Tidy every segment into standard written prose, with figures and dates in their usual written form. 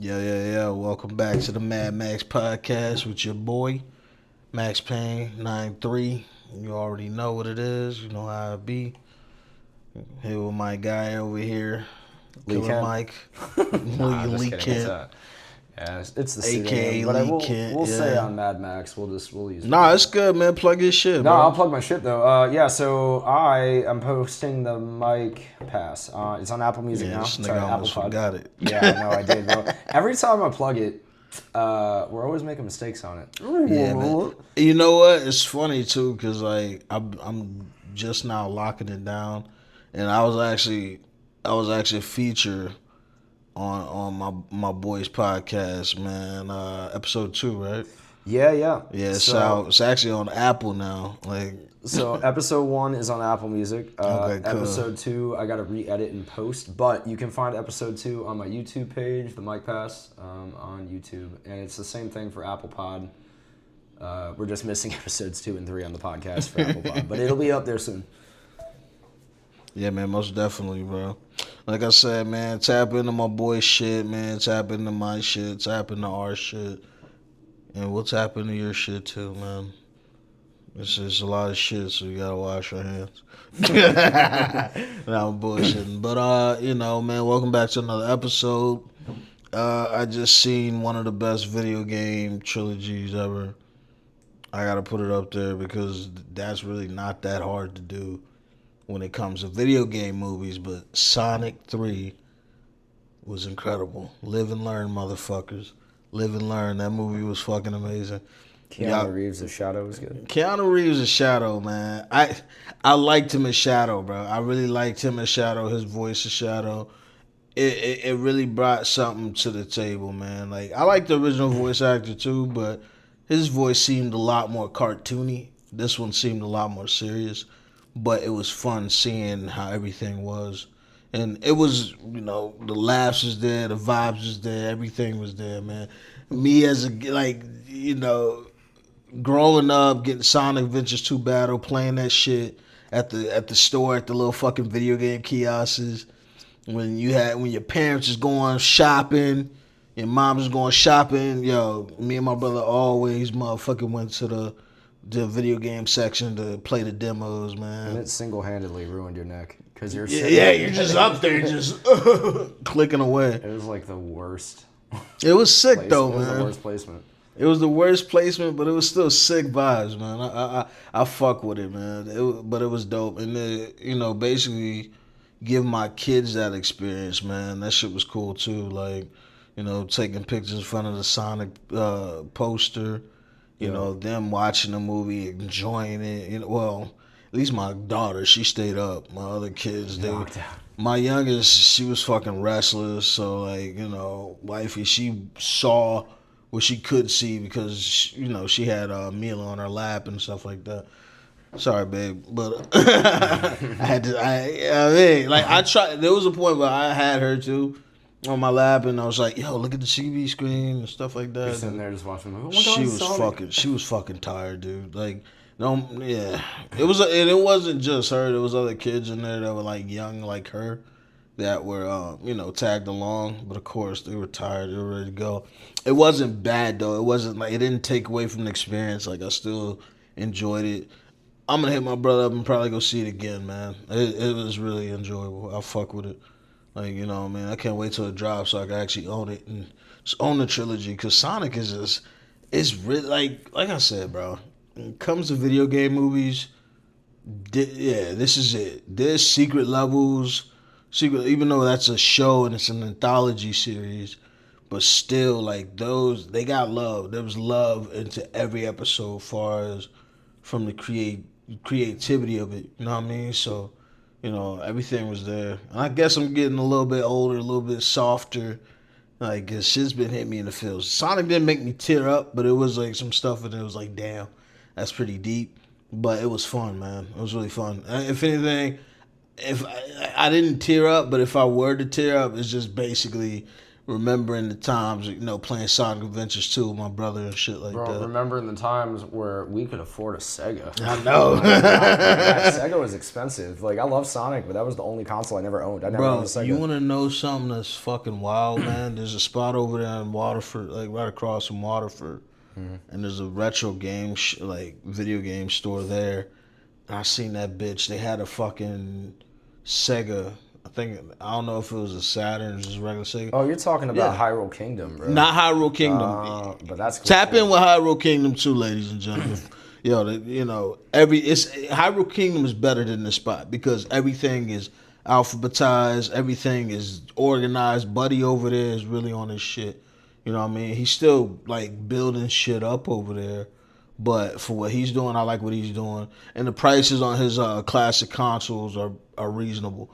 Yeah. Welcome back to the MadMax podcast with your boy, Max Payne 93. You already know what it is. You know how it be. Here with my guy over here, Lee Killer Kent. Mike, Nah, Lee just kidding. What's Kent, up? Yeah, it's the aka pseudonym, but Lee Kent. we'll say Yeah. on MadMax. We'll use. Nah, it's good, man. Plug your shit, No, bro. I'll plug my shit though. So I am posting the mic pass. It's on Apple Music Yeah, now. this nigga Sorry, almost Apple Pod. forgot it. Yeah, I know I did, bro. Every time I plug it, we're always making mistakes on it. Yeah, man. You know what? It's funny too, cause like I'm just now locking it down, and I was actually featured on my boy's podcast, man. Episode 2, right? Yeah. Yeah, it's actually on Apple now. Like, So episode 1 is on Apple Music. Okay, cool. Episode 2, I got to re-edit and post, but you can find episode 2 on my YouTube page, the Mic Pass, on YouTube, and it's the same thing for Apple Pod. We're just missing episodes 2 and 3 on the podcast for Apple Pod, but it'll be up there soon. yeah, man, most definitely, bro. Like I said, man, tap into my boy's shit, man. Tap into my shit. Tap into our shit. And we'll tap into your shit too, man. It's just a lot of shit, so you gotta wash your hands. Nah, I'm bullshitting. But, you know, man, welcome back to another episode. I just seen one of the best video game trilogies ever. I gotta put it up there because that's really not that hard to do when it comes to video game movies, but Sonic 3 was incredible. Live and learn, motherfuckers. Live and learn. That movie was fucking amazing. Keanu Reeves' The Shadow was good. Keanu Reeves as Shadow, man. I liked him as Shadow, bro. I really liked him as Shadow. His voice as Shadow. It really brought something to the table, man. Like, I like the original voice actor too, but his voice seemed a lot more cartoony. This one seemed a lot more serious, but it was fun seeing how everything was. And it was, you know, the laughs was there, the vibes was there, everything was there, man. Me as a, like, you know, growing up, getting Sonic Adventures 2 Battle, playing that shit at the store, at the little fucking video game kiosks. When your parents is going shopping, your mom is going shopping, yo, me and my brother always motherfucking went to the video game section to play the demos, man. And it single-handedly ruined your neck because you're you're just up there just clicking away. It was like the worst. It was sick though, man. It was the worst placement. It was the worst placement, but it was still sick vibes, man. I fuck with it, man. But it was dope, and you know, basically give my kids that experience, man. That shit was cool too. Like, you know, taking pictures in front of the Sonic poster. You know, them watching the movie, enjoying it. You know, well, at least my daughter, she stayed up. My other kids, my youngest, she was fucking restless. So, like, you know, wifey, she saw what she could see because, you know, she had a meal on her lap and stuff like that. Sorry, babe, but I mean, like, I tried. There was a point where I had her too on my lap, and I was like, "Yo, look at the TV screen and stuff like that." You're sitting there just watching the movie. She was fucking tired, dude. Like, no, yeah, and it wasn't just her. There was other kids in there that were like young, like her, that were you know, tagged along. But of course, they were tired. They were ready to go. It wasn't bad though. It wasn't like, it didn't take away from the experience. Like, I still enjoyed it. I'm gonna hit my brother up and probably go see it again, man. It was really enjoyable. I fuck with it. Like, you know, man, I can't wait till it drops so I can actually own it and just own the trilogy. Cause Sonic is just, it's really like I said, bro. When it comes to video game movies, this is it. There's secret levels, even though that's a show and it's an anthology series, but still, like, those, they got love. There was love into every episode, as far as from the creativity of it. You know what I mean? So, you know, everything was there. And I guess I'm getting a little bit older, a little bit softer. Like, shit's been hitting me in the feels. Sonic didn't make me tear up, but it was like some stuff and it was like, damn, that's pretty deep. But it was fun, man. It was really fun. If anything, if I didn't tear up, but if I were to tear up, it's just basically remembering the times, playing Sonic Adventures 2 with my brother and shit like Bro, that. remembering the times where we could afford a Sega. I know. Sega was expensive. Like, I love Sonic, but that was the only console I never owned. I never owned a Sega. You want to know something that's fucking wild, man? There's a spot over there in Waterford, like right across from Waterford, and there's a retro game, video game store there. And I seen that bitch. They had a fucking Sega. I don't know if it was a Saturn or just regular Sega. Oh, you're talking about Hyrule Kingdom, bro. Not Hyrule Kingdom. But that's cool. Tap in with Hyrule Kingdom too, ladies and gentlemen. Hyrule Kingdom is better than this spot because everything is alphabetized, everything is organized. Buddy over there is really on his shit. You know what I mean? He's still like building shit up over there. But for what he's doing, I like what he's doing. And the prices on his classic consoles are reasonable.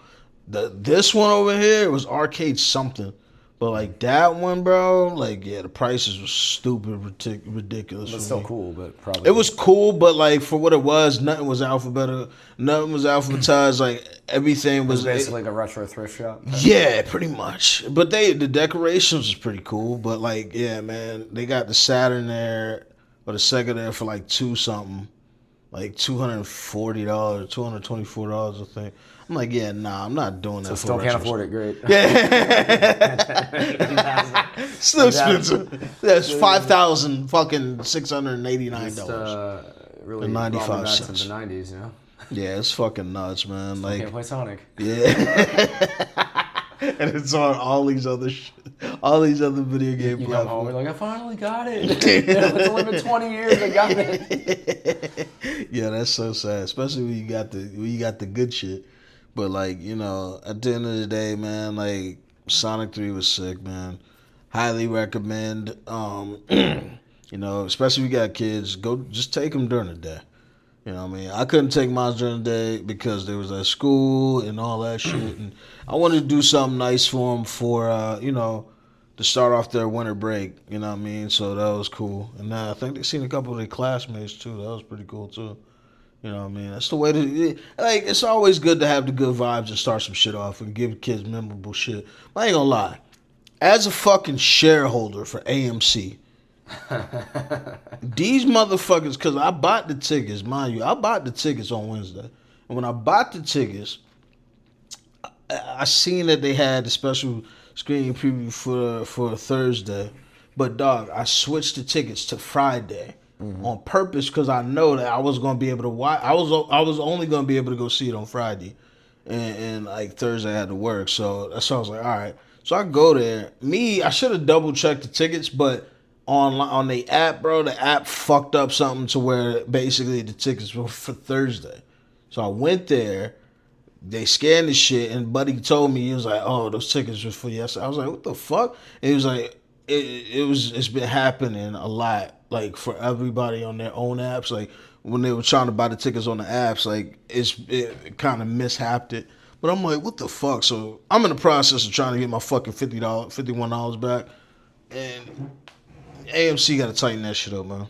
This one over here was arcade something. But like that one, bro, the prices were stupid, ridiculous. It's still cool, but probably. It was cool, but like for what it was, nothing was alphabetized. Like everything was basically like a retro thrift shop. Yeah, pretty much. But the decorations was pretty cool. But like, yeah, man, they got the Saturn there. But a Sega there for like $200, like $240, $224, I think. I'm like, yeah, nah, I'm not doing that. So still can't afford it, great. Yeah, still expensive. That's $5,689. Really, 95 cents. cents. In the '90s, you know. Yeah, it's fucking nuts, man. Still can't play Sonic. Yeah. And it's on all these other video game platforms. You come home, you're like, I finally got it. It's only been 20 years, I got it. Yeah, that's so sad, especially when you got the good shit. But like, at the end of the day, man, like Sonic 3 was sick, man. Highly recommend. Especially if you got kids, just take them during the day. You know what I mean? I couldn't take mine during the day because there was at school and all that shit. And I wanted to do something nice for them to start off their winter break. You know what I mean? So that was cool. And I think they seen a couple of their classmates too. That was pretty cool too. You know what I mean? That's the way to, it's always good to have the good vibes and start some shit off and give kids memorable shit. But I ain't gonna lie. As a fucking shareholder for AMC, these motherfuckers, because I bought the tickets, mind you, I bought the tickets on Wednesday. And when I bought the tickets, I seen that they had a special screening preview for Thursday. But dog, I switched the tickets to Friday on purpose because I know that I was going to be able to watch. I was only going to be able to go see it on Friday. And like Thursday I had to work. So that's why I was like, all right. So I go there. I should have double checked the tickets, but on the app, bro, the app fucked up something to where basically the tickets were for Thursday. So I went there, they scanned the shit, and Buddy told me, he was like, oh, those tickets were for yesterday. I was like, what the fuck? And he was like, it's been happening a lot, like for everybody on their own apps. Like when they were trying to buy the tickets on the apps, like it kind of mishapped it. But I'm like, what the fuck? So I'm in the process of trying to get my fucking $51 back. And AMC got to tighten that shit up, man.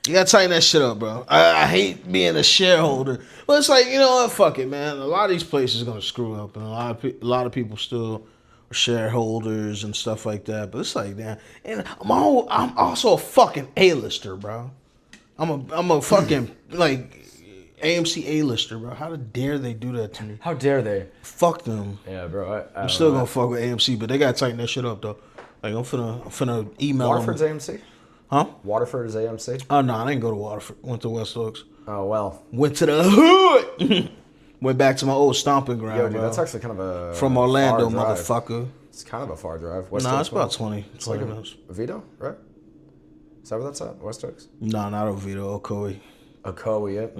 You got to tighten that shit up, bro. I hate being a shareholder. But it's like, you know what? Fuck it, man. A lot of these places are going to screw up. And a lot of people still are shareholders and stuff like that. But it's like, damn. And I'm also a fucking A-lister, bro. I'm a fucking, like, AMC A-lister, bro. How dare they do that to me? How dare they? Fuck them. Yeah, bro. I'm still going to fuck with AMC, but they got to tighten that shit up, though. Like, I'm finna email Waterford's them. AMC? Huh? Waterford is AMC? Oh, no, I didn't go to Waterford. Went to West Oaks. Oh, well. Went to the hood. Went back to my old stomping ground, Yo, dude, bro. that's actually kind of a From Orlando, far drive. Motherfucker. It's kind of a far drive. West Oaks, it's about 20 like minutes. Oviedo, right? Is that where that's at? West Oaks? No, not Oviedo. Ocoee. Ocoee, yep.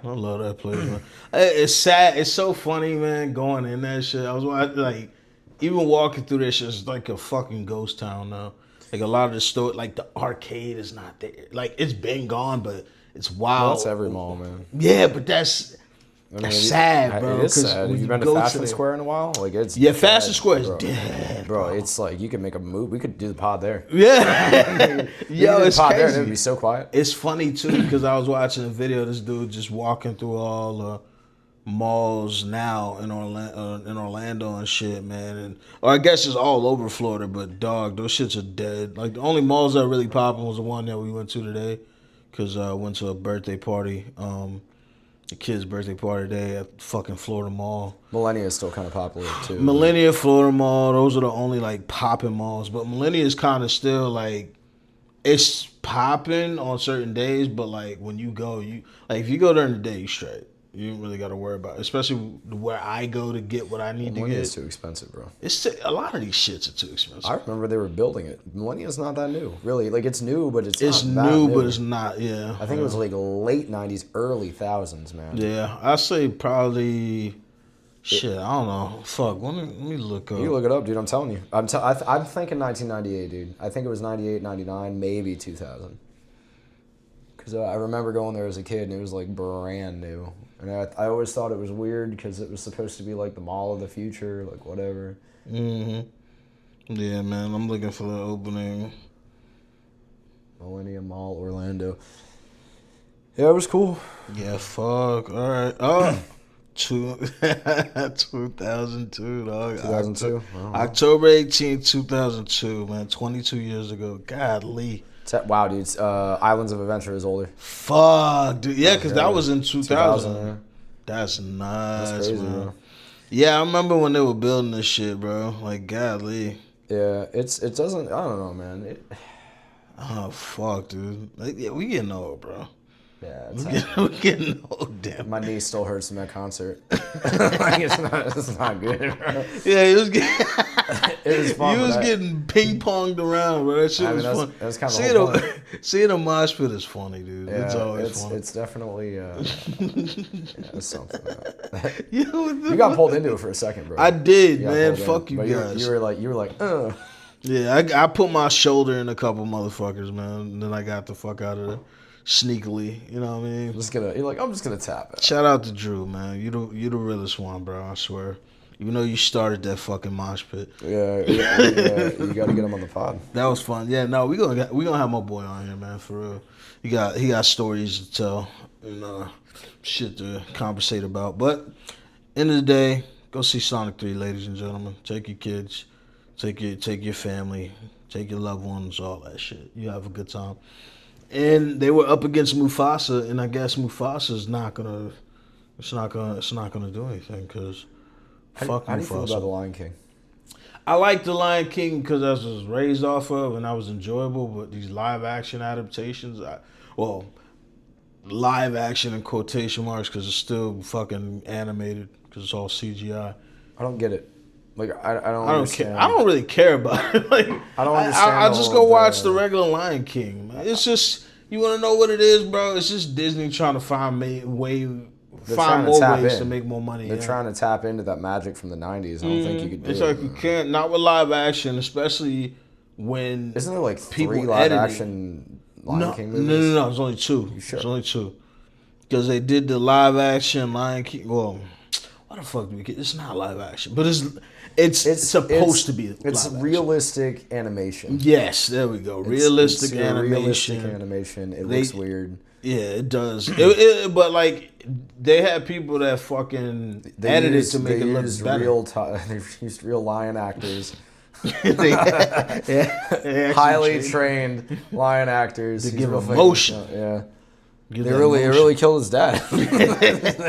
I love that place, man. It's sad. It's so funny, man, going in that shit. I was like, even walking through that shit, it's like a fucking ghost town now. Like a lot of the store, like the arcade is not there. Like it's been gone, but it's wild. Well, that's every mall, man. Yeah, but that's sad, bro. It is sad. Have you been to Fashion Square in a while? Like it's Fashion Square is bro. dead, bro. It's like you could make a move. We could do the pod there. Yeah, yo, it's pod crazy. There, it'd be so quiet. It's funny too because I was watching a video of this dude just walking through all malls now in Orlando and shit, man. And or I guess it's all over Florida, but dog, those shits are dead. Like the only malls that really popping was the one that we went to today, cause I went to a birthday party, the kid's birthday party today at fucking Florida Mall. Millennia is still kind of popular too. Millennia, Florida Mall, those are the only like popping malls. But Millennia is kind of still like it's popping on certain days, but like when you go, you like if you go during the day, you straight. You don't really got to worry about it. Especially where I go to get what I need to get. Millennia is too expensive, bro. It's a lot of these shits are too expensive. I remember they were building it. Millennia's not that new, really. Like it's new, but it's It's not that new, new. but it's not. Yeah, I think it was like late '90s, early thousands, man. Yeah, I say probably. Shit, I don't know. Fuck, let me look up. You look it up, dude. I'm telling you. I'm thinking 1998, dude. I think it was 98, 99, maybe 2000. Because I remember going there as a kid, and it was like brand new. And I always thought it was weird because it was supposed to be like the mall of the future, like whatever. Mm-hmm. Yeah, man, I'm looking for the opening. Millennium Mall, Orlando. Yeah, it was cool. Yeah, fuck. All right. Oh, 2002, dog. 2002? October 18th, 2002, man. 22 years ago. Godly. Wow, dude. Islands of Adventure is older. Fuck, dude. Yeah, because that was in 2000. Yeah. That's nuts, That's crazy, man. bro. Yeah, I remember when they were building this shit, bro. Like, godly. Yeah, it doesn't, I don't know, man. Oh, fuck, dude. Like, yeah, we getting old, bro. Yeah, We getting old, damn. my knee still hurts from that concert. Like, it's not good, bro. Yeah, it was getting... It was fun. You was getting ping-ponged around, bro. That shit was fun. That's kind of the whole point. Seeing a mosh pit is funny, dude. Yeah, it's always fun. It's definitely it's something. You got pulled into it for a second, bro. I did, You got man. pulled Fuck in. you But guys. You were like, Yeah, I put my shoulder in a couple motherfuckers, man. And then I got the fuck out of there sneakily. You know what I mean? I'm just gonna tap it. Shout out to Drew, man. You the realest one, bro. I swear. Even though you started that fucking mosh pit. Yeah, you got to get him on the pod. That was fun. Yeah, no, we gonna have my boy on here, man. For real. He got stories to tell and shit to conversate about. But end of the day, go see Sonic 3, ladies and gentlemen. Take your kids, take your family, take your loved ones, all that shit. You have a good time. And they were up against Mufasa, and I guess Mufasa's not gonna do anything because. Fuck How do you feel Mufasa. about The Lion King? I like The Lion King because I was raised off of and I was enjoyable, but these live action adaptations, live action in quotation marks because it's still fucking animated because it's all CGI. I don't get it. Like I don't care. I don't really care about it. Like I don't understand. I just go watch the regular Lion King, man. It's just you want to know what it is, bro. It's just Disney trying to find more ways to make more money. They're trying to tap into that magic from the 90s. I don't think you could do it. It's like you can't, not with live action, especially when Isn't there like people 3 live edit it. action Lion King movies? No. It's only 2. You sure? It's only 2. Because they did the live action Lion King. Well, why the fuck do we get? It's not live action, but it's supposed to be. It's realistic animation. Yes, there we go. Realistic it's animation. Realistic animation. It looks weird. Yeah, it does. But like they had people that fucking edited to make it look better. They used real lion actors. They highly trained lion actors to give emotion. Yeah. They really killed his dad. They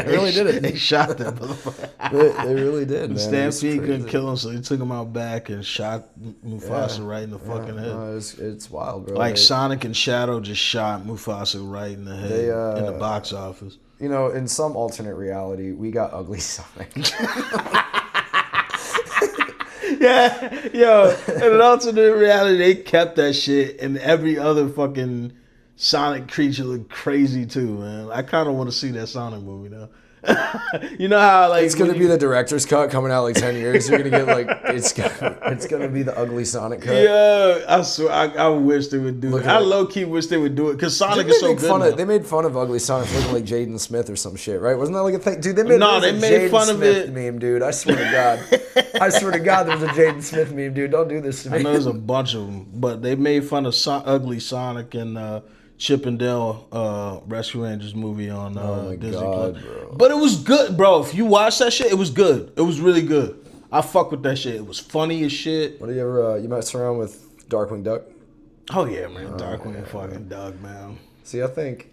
really did it. They shot that motherfucker. They really did, man. Stampede couldn't kill him, so he took him out back and shot Mufasa right in the fucking head. No, it's wild, bro. Like Sonic and Shadow just shot Mufasa right in the head in the box office. You know, in some alternate reality, we got ugly Sonic. Yeah, yo, in an alternate reality, they kept that shit, and every other fucking Sonic creature looked crazy too, man. I kind of want to see that Sonic movie now. You know how like it's gonna be the director's cut coming out like 10 years. You're gonna get like it's gonna be the ugly Sonic cut. Yeah, I swear I wish they would do it. I low key wish they would do it because Sonic is so good. They made fun of ugly Sonic looking like Jaden Smith or some shit, right? Wasn't that like a thing, dude? They made fun of it. Meme, dude. I swear to God, there's a Jaden Smith meme, dude. Don't do this to me. I know there's a bunch of them, but they made fun of ugly Sonic and Chip and Dale Rescue Rangers movie on Oh my Disney God, Plus. bro. But it was good, bro. If you watch that shit, it was good. It was really good. I fuck with that shit. It was funny as shit. What do you ever, you mess around with Darkwing Duck? Oh yeah, man. Darkwing fucking Doug, man. See, I think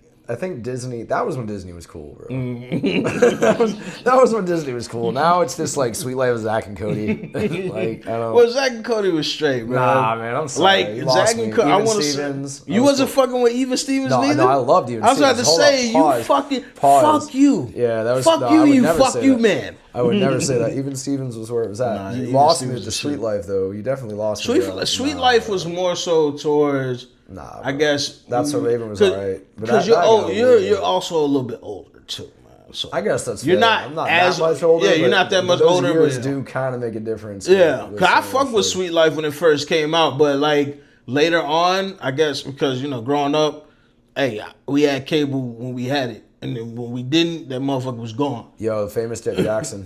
Disney. That was when Disney was cool, bro. that was when Disney was cool. Now it's just like Sweet Life of Zach and Cody. Like I don't. Well, Zach and Cody was straight, bro. Nah, man, I'm sorry. Like Zach and Cody, I want to say you wasn't fucking with Even Stevens neither. No, I loved Even I was about Stevens. to Hold say up, you pause. fucking Pause. fuck you. Yeah, that was fuck no, you. I would You never fuck say you, that. man. I would never say that. Even Stevens was where it was at. Nah, You Even lost me Stevens with the was Sweet shit. Life, though. You definitely lost me. Sweet Life was more so towards. Nah, I bro. guess That's what Raven was alright. Because you're also a little bit older too, man. So I guess that's you're fair. not I'm not as that much older. Yeah, you're but not that much those older. Years But do kind of make a difference. yeah, with cause I some fucked of with the Sweet Life when it first came out, but like later on, I guess because growing up, hey, we had cable when we had it, and then when we didn't, that motherfucker was gone. Yo, the famous Jet Jackson.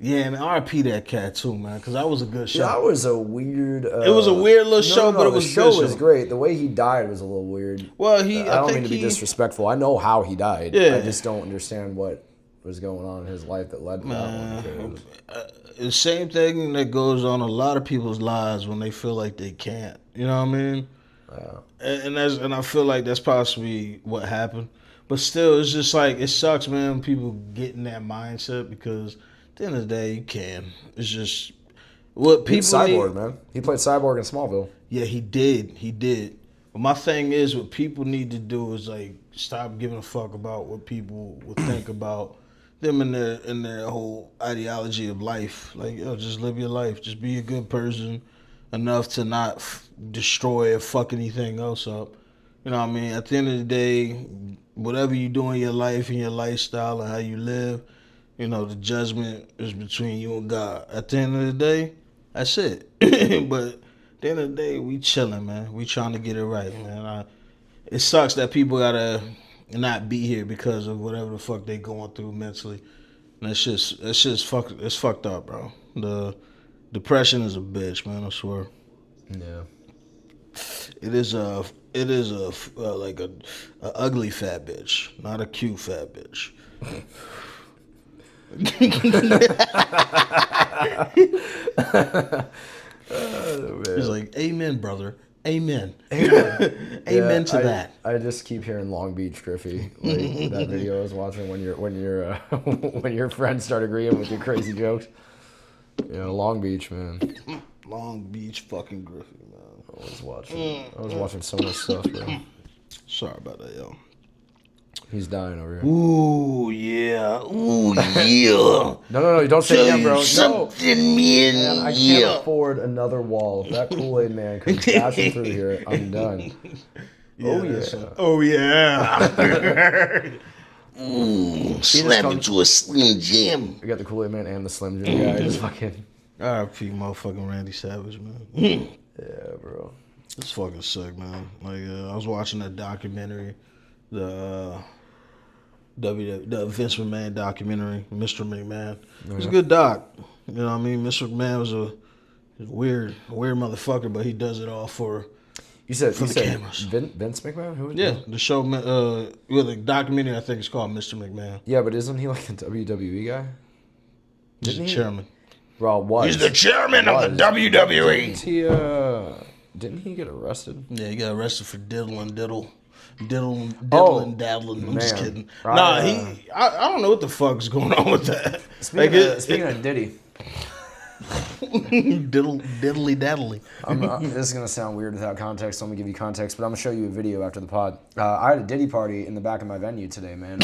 Yeah, man, RP that cat too, man, because that was a good show. That was a weird. It was a weird little show, but it was the show good was show. great. The way he died was a little weird. Well, I don't mean to be disrespectful. I know how he died. Yeah. I just don't understand what was going on in his life that led to that one. The same thing that goes on a lot of people's lives when they feel like they can't. You know what I mean? And I feel like that's possibly what happened. But still, it's just like it sucks, man. When people get in that mindset because at the end of the day, you can. It's just what people. Cyborg, man. He played Cyborg in Smallville. Yeah, he did. But my thing is, what people need to do is like stop giving a fuck about what people would think about them in their whole ideology of life. Like, just live your life. Just be a good person enough to not destroy or fuck anything else up. You know what I mean? At the end of the day, whatever you do in your life and your lifestyle and how you live, the judgment is between you and God. At the end of the day, that's it. But at the end of the day, we chilling, man. We trying to get it right, man. It sucks that people gotta not be here because of whatever the fuck they going through mentally. And it's fucked up, bro. The depression is a bitch, man. I swear. Yeah. It is a like a ugly fat bitch, not a cute fat bitch. He's like, amen, brother. Amen. Amen to that. I just keep hearing Long Beach Griffey, like that video I was watching when your friends start agreeing with your crazy jokes. Long Beach, man. Long Beach fucking Griffey, man. I was watching so much stuff, bro. Sorry about that, yo. He's dying over here. Ooh, yeah. Ooh, yeah. No, don't say yeah, bro. Something, man. I can't afford another wall. If that Kool-Aid man comes dashing through here, I'm done. Oh, yeah. Slap into a Slim Jim. We got the Kool-Aid man and the Slim Jim guy. Just fucking. R.I.P. motherfucking Randy Savage, man. Yeah, bro. It's fucking sick, man. Like, I was watching that documentary, the Vince McMahon documentary, Mr. McMahon. It was a good doc. You know what I mean? Mr. McMahon was a weird motherfucker, but he does it all for the cameras. Vince McMahon? Who was that? The show, the documentary, I think it's called Mr. McMahon. Yeah, but isn't he like a WWE guy? He's the chairman. Bro, He's the chairman of the WWE. Didn't he get arrested? Yeah, he got arrested for diddling, daddling. I'm just kidding. I don't know what the fuck's going on with that. Speaking of Diddy. Diddly daddly. This is going to sound weird without context, so I'm going to give you context, but I'm going to show you a video after the pod. I had a Diddy party in the back of my venue today, man.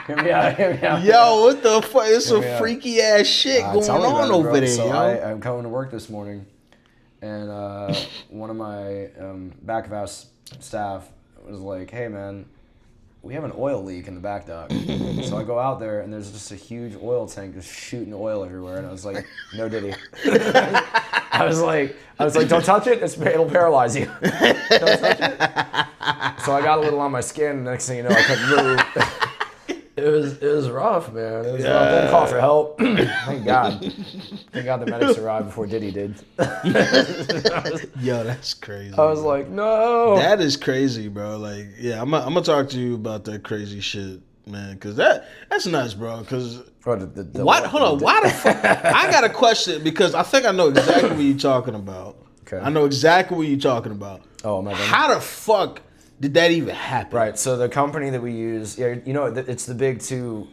Hear me out. Yo, what the fuck? It's some freaky ass shit going on over there, so yo. I'm coming to work this morning, and one of my back of house staff was like, "Hey, man, we have an oil leak in the back dock." So I go out there, and there's just a huge oil tank just shooting oil everywhere, and I was like, "No Diddy." I was like, "Don't touch it. It'll paralyze you. Don't touch it." So I got a little on my skin, and next thing you know, I couldn't move. It was rough, man. It was rough. They called for help. Thank God. Thank God the medics arrived before Diddy did. Yo, that's crazy. I was like, no. That is crazy, bro. Like, yeah, I'm gonna talk to you about that crazy shit, man. Cause that's nuts, bro. Cause what? Hold on. Why the fuck? I got a question because I think I know exactly what you're talking about. Okay. I know exactly what you're talking about. Oh my God. How the fuck did that even happen? Right. So the company that we use, you know, it's the big two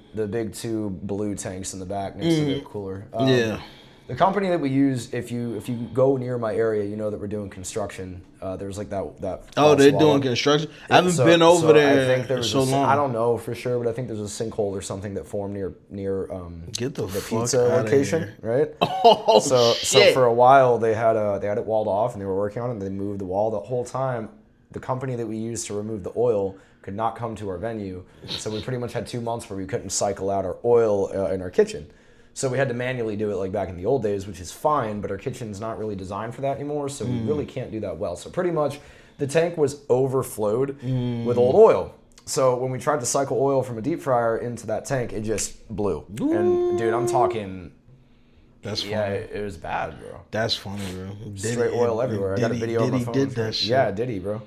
blue tanks in the back next to the cooler. Yeah. The company that we use, if you go near my area, you know that we're doing construction. There's like that. Oh, they're doing construction. I haven't been over there in so long. I don't know for sure, but I think there's a sinkhole or something that formed near Get the fuck pizza location, right? Oh, so shit. for a while they had it walled off and they were working on it. And they moved the wall the whole time. The company that we used to remove the oil could not come to our venue, so we pretty much had 2 months where we couldn't cycle out our oil in our kitchen. So we had to manually do it like back in the old days, which is fine, but our kitchen's not really designed for that anymore, so we really can't do that well. So pretty much the tank was overflowed with old oil. So when we tried to cycle oil from a deep fryer into that tank, it just blew. Ooh. And dude, I'm talking... That's funny. Yeah, it was bad, bro. That's funny, bro. Straight oil everywhere. I got a video on my phone. Did that shit. Yeah, Diddy, bro.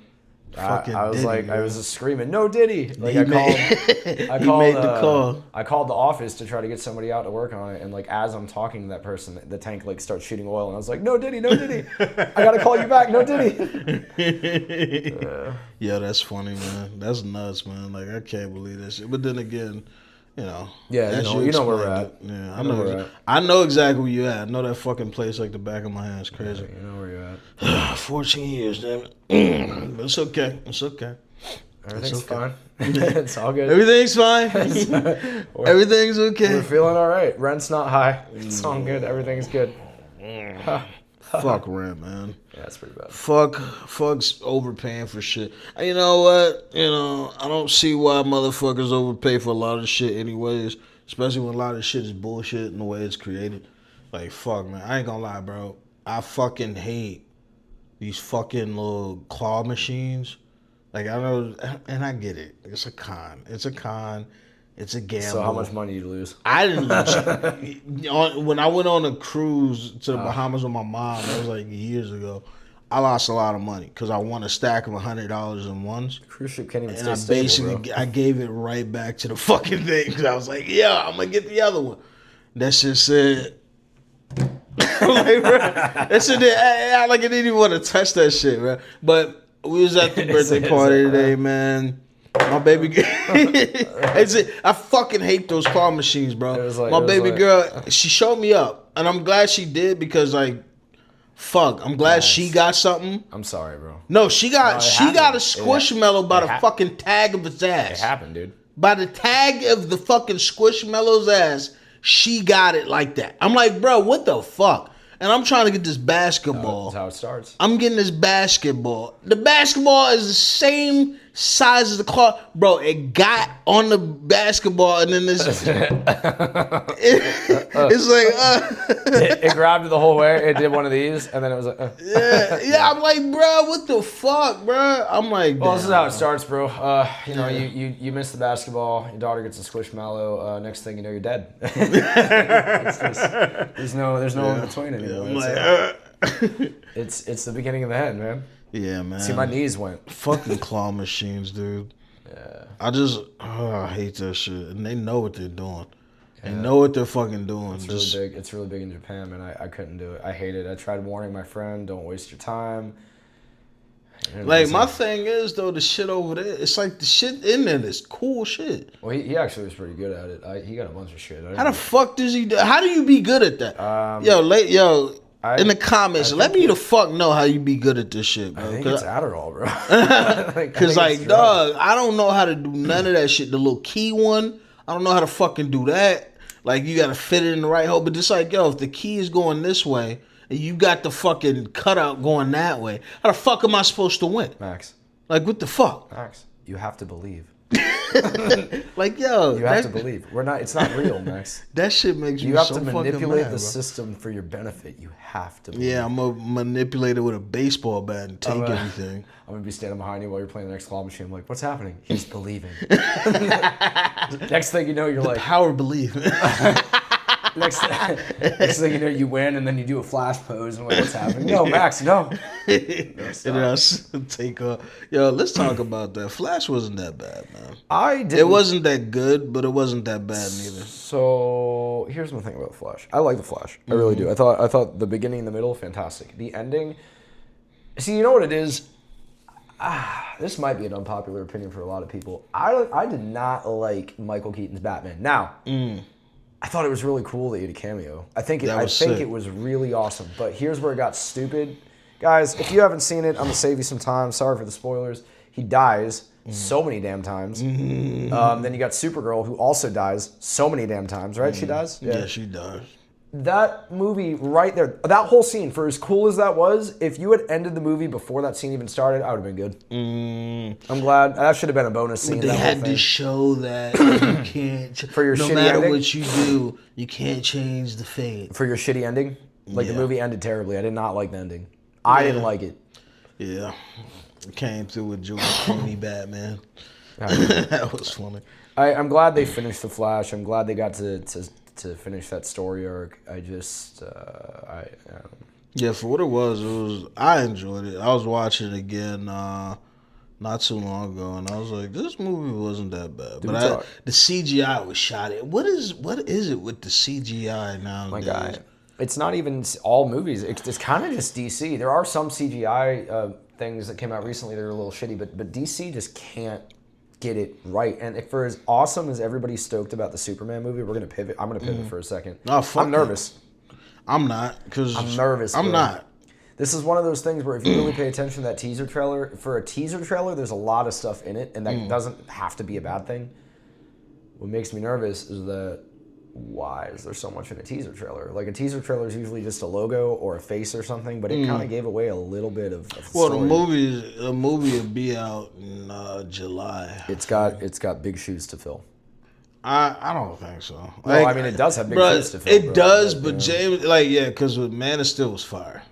I was Diddy, like, bro. I was just screaming, "No, Diddy!" Like He made the call. I called the office to try to get somebody out to work on it, and like as I'm talking to that person, the tank like starts shooting oil, and I was like, "No, Diddy, no, Diddy! I gotta call you back, no, Diddy!" Yeah, that's funny, man. That's nuts, man. Like I can't believe that shit. But then again, you know. Yeah, you know where we're at. Yeah, I know exactly where you at. I know that fucking place like the back of my hand. It's crazy. Yeah, you know where you're at. 14 years, damn it. But it's okay. It's okay. Everything's fine. It's all good. Everything's fine. Everything's okay. We're feeling all right. Rent's not high. It's all good. Everything's good. Fuck rent, man. Yeah, that's pretty bad. Fuck's overpaying for shit. And you know what? You know, I don't see why motherfuckers overpay for a lot of shit anyways. Especially when a lot of shit is bullshit in the way it's created. Like, fuck, man. I ain't gonna lie, bro. I fucking hate these fucking little claw machines. Like, I know, and I get it. It's a con. It's a con. It's a gamble. So how much money did you lose? I didn't lose. When I went on a cruise to the Bahamas with my mom, that was like years ago, I lost a lot of money because I won a stack of $100 in ones. Cruise ship can't even and stay I stable, basically, I gave it right back to the fucking thing because I was like, yeah, I'm going to get the other one. That shit said... like, bro, that shit like I didn't even want to touch that shit, bro. But we was at the birthday party today, man. My baby girl, I fucking hate those claw machines, bro. My baby girl, she showed me up, and I'm glad she did because, like, fuck, I'm glad she got something. I'm sorry, bro. No, she got a Squishmallow by the fucking tag of its ass. It happened, dude. By the tag of the fucking Squishmallow's ass, she got it like that. I'm like, bro, what the fuck? And I'm trying to get this basketball. That's how it starts. I'm getting this basketball. The basketball is the same size as the claw. Bro, it got on the basketball and then this... it's like... It grabbed it the whole way. It did one of these and then it was like... Yeah, I'm like, bro, what the fuck, bro? I'm like... Well, this is how it starts, bro. You know, you miss the basketball. Your daughter gets a Squishmallow. Next thing you know, you're dead. There's no in between anymore. I'm like, it's the beginning of the end, man. Yeah, man. See, my knees went. Fucking claw machines, dude. Yeah. I hate that shit. And they know what they're doing. They know what they're fucking doing. It's really big. It's really big in Japan, man. I couldn't do it. I hate it. I tried warning my friend, don't waste your time. Like, my thing is, though, the shit over there, it's like the shit in there is cool shit. Well, he actually was pretty good at it. He got a bunch of shit. How the fuck does he do? How do you be good at that? In the comments, let me the fuck know how you be good at this shit, bro. I think it's Adderall, bro. Because, like, dog, I don't know how to do none of that shit. The little key one, I don't know how to fucking do that. Like, you got to fit it in the right hole. But it's like, yo, if the key is going this way, and you got the fucking cutout going that way, how the fuck am I supposed to win? Max. Like, what the fuck? Max, you have to believe. Like, yo, You have to believe. It's not real, Max. That shit makes me You have so to fucking manipulate mad, the bro. system for your benefit. You have to believe. Yeah, I'm gonna manipulate it with a baseball bat and take I'm everything. I'm gonna be standing behind you while you're playing the next claw machine. I'm like, what's happening? He's believing. Next thing you know, you're like, Power belief. next thing you know, you win, and then you do a flash pose, and I'm like, what's happening? No, Max, no. And then I take off. Yo, let's talk about that. Flash wasn't that bad, man. It wasn't that good, but it wasn't that bad neither. So here's my thing about the Flash. I like the Flash. I really do. I thought the beginning and the middle fantastic. The ending. See, you know what it is. This might be an unpopular opinion for a lot of people. I did not like Michael Keaton's Batman. Now, I thought it was really cool that he had a cameo. I think it was really awesome. But here's where it got stupid. Guys, if you haven't seen it, I'm going to save you some time. Sorry for the spoilers. He dies so many damn times. Then you got Supergirl, who also dies so many damn times, right? She dies? Yeah, she does. That movie right there, that whole scene, for as cool as that was, if you had ended the movie before that scene even started, I would have been good. I'm glad. That should have been a bonus scene. But they had to show that you can't. For your no shitty matter ending? what you do, you can't change the fate. For your shitty ending? Like, the movie ended terribly. I did not like the ending. I didn't like it. Yeah. Came through with George Clooney Batman. That was funny. I'm glad they finished The Flash. I'm glad they got to finish that story arc. Yeah, for what it was, I enjoyed it. I was watching it again not too long ago, and I was like, this movie wasn't that bad. But the CGI was shot at. What is it with the CGI nowadays? My guy. It's not even all movies. It's kind of just DC. There are some CGI things that came out recently that are a little shitty, but DC just can't get it right. And for as awesome as everybody's stoked about the Superman movie, we're gonna pivot. I'm gonna pivot for a second. Oh, fuck I'm nervous. I'm not, because I'm nervous. I'm not. This is one of those things where if you really pay attention to that teaser trailer, for a teaser trailer, there's a lot of stuff in it, and that doesn't have to be a bad thing. What makes me nervous is that why is there so much in a teaser trailer? Like, a teaser trailer is usually just a logo or a face or something, but it kind of gave away a little bit of the Well, story. the movie will be out in July. It's got big shoes to fill. I don't think so. Well, I mean, it does have big shoes to fill. It does, but James, because with Man of Steel was fire.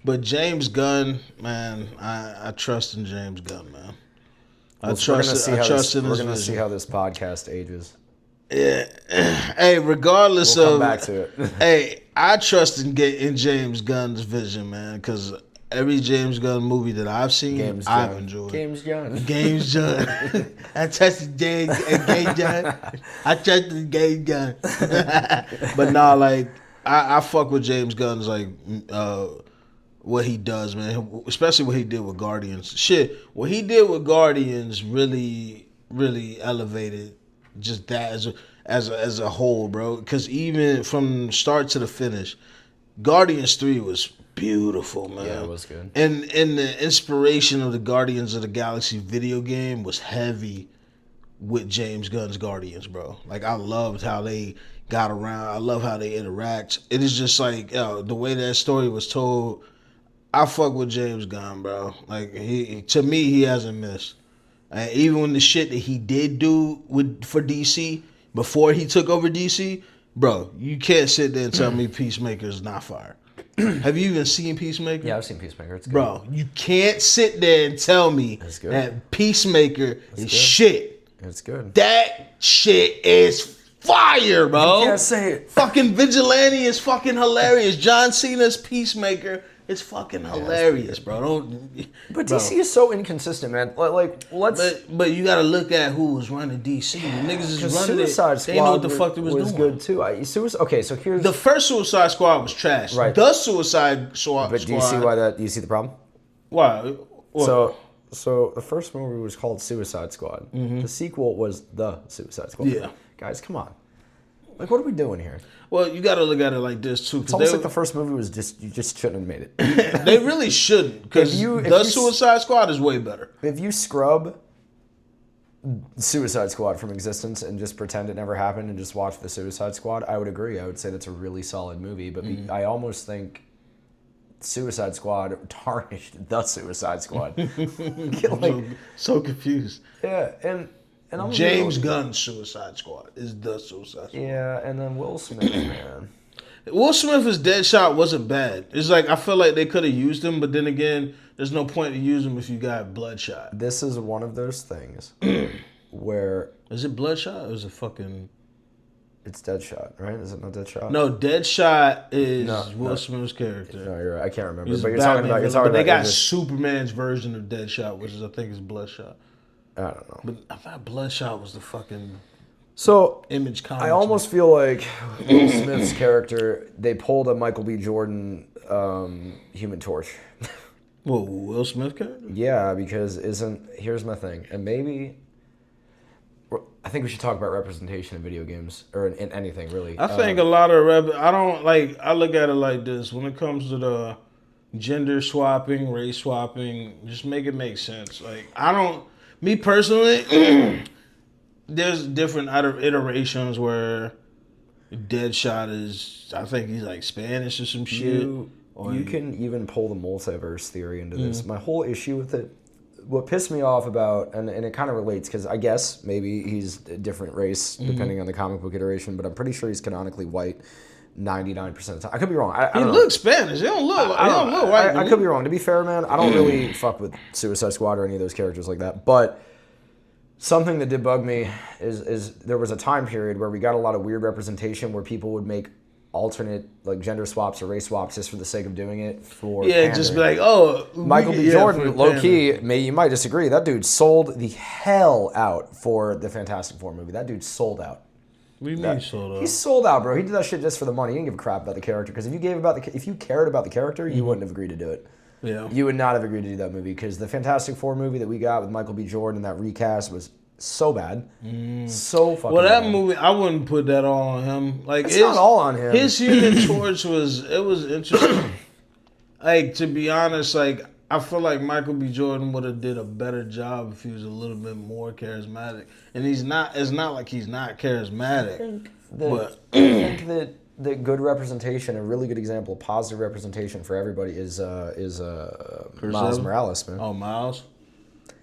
But James Gunn, man, I trust in James Gunn, man. We're going to see how this podcast ages. Yeah. Hey, regardless We'll of come back to it. Hey, I trust in James Gunn's vision, man, because every James Gunn movie that I've seen, I've enjoyed. James Gunn. I trusted James Gunn. I trusted James Gunn. But nah, like, I fuck with James Gunn's, like, what he does, man. Especially what he did with Guardians. Shit, what he did with Guardians really, really elevated just that as a whole, bro. Because even from start to the finish, Guardians 3 was beautiful, man. Yeah, it was good. And the inspiration of the Guardians of the Galaxy video game was heavy with James Gunn's Guardians, bro. Like, I loved how they got around. I love how they interact. It is just like, the way that story was told. I fuck with James Gunn, bro. Like, to me, he hasn't missed. Even when the shit that he did do for DC before he took over DC, bro, you can't sit there and tell me Peacemaker is not fire. Have you even seen Peacemaker? Yeah, I've seen Peacemaker. It's good. Bro, you can't sit there and tell me that Peacemaker is shit. It's good. That shit is fire, bro. You can't say it. Fucking Vigilante is fucking hilarious. John Cena's Peacemaker. It's fucking hilarious, bro. But DC is so inconsistent, man. Like, let's. But you got to look at who was running DC. The niggas is running Suicide it. Squad They know what the fuck they was doing. good too. Okay, so here's the first Suicide Squad was trash. Right. The Suicide Squad. But do you see why that? Do you see the problem? Why? What? So the first movie was called Suicide Squad. The sequel was The Suicide Squad. Yeah. Guys, come on. Like, what are we doing here? Well, you got to look at it like this too. It's almost like the first movie was you just shouldn't have made it. They really shouldn't, because the Suicide Squad is way better. If you scrub Suicide Squad from existence and just pretend it never happened and just watch the Suicide Squad, I would agree. I would say that's a really solid movie. But I almost think Suicide Squad tarnished the Suicide Squad. So confused. Yeah, and And I'm James Gunn's Suicide Squad is the Suicide Squad. Yeah, and then Will Smith, man. Will Smith's Deadshot wasn't bad. It's like I feel like they could have used him, but then again, there's no point to use him if you got Bloodshot. This is one of those things where is it Bloodshot or is it fucking? It's Deadshot, right? Is it not Deadshot? No, Deadshot is Will Smith's character. No, you're right. I can't remember. He's But a you're talking Batman about. villain, but they got Superman's version of Deadshot, which is I think is Bloodshot. I don't know. But I thought Bloodshot was the fucking Image Comics. I almost feel like Will Smith's character, they pulled a Michael B. Jordan Human Torch. Whoa, Will Smith character? Yeah, because here's my thing, and maybe I think we should talk about representation in video games or in anything really. I think a lot of I look at it like this: when it comes to the gender swapping, race swapping, just make it make sense. Like me personally, there's different iterations where Deadshot is. I think he's like Spanish or some shit. You can even pull the multiverse theory into this. My whole issue with it, what pissed me off about, and it kind of relates, because I guess maybe he's a different race depending on the comic book iteration, but I'm pretty sure he's canonically white 99% of the time. I could be wrong. I don't know. Looks Spanish. He don't look white. I could be wrong. To be fair, man, I don't really fuck with Suicide Squad or any of those characters like that, but something that did bug me is there was a time period where we got a lot of weird representation where people would make alternate like gender swaps or race swaps just for the sake of doing it for pandering. Just be like, oh, Michael B. Jordan, low key, you might disagree. That dude sold the hell out for the Fantastic Four movie. That dude sold out. What do you mean sold out? He sold out, bro. He did that shit just for the money. He didn't give a crap about the character, because if you cared about the character, you wouldn't have agreed to do it. Yeah. You would not have agreed to do that movie, because the Fantastic Four movie that we got with Michael B. Jordan, that recast was so bad. So fucking that bad. movie, I wouldn't put that all on him. Like, it's not all on him. His human torch was interesting. Like, to be honest, like, I feel like Michael B. Jordan would have did a better job if he was a little bit more charismatic. And it's not like he's not charismatic. I think that good representation, a really good example of positive representation for everybody is Miles Morales, man. Oh, Miles?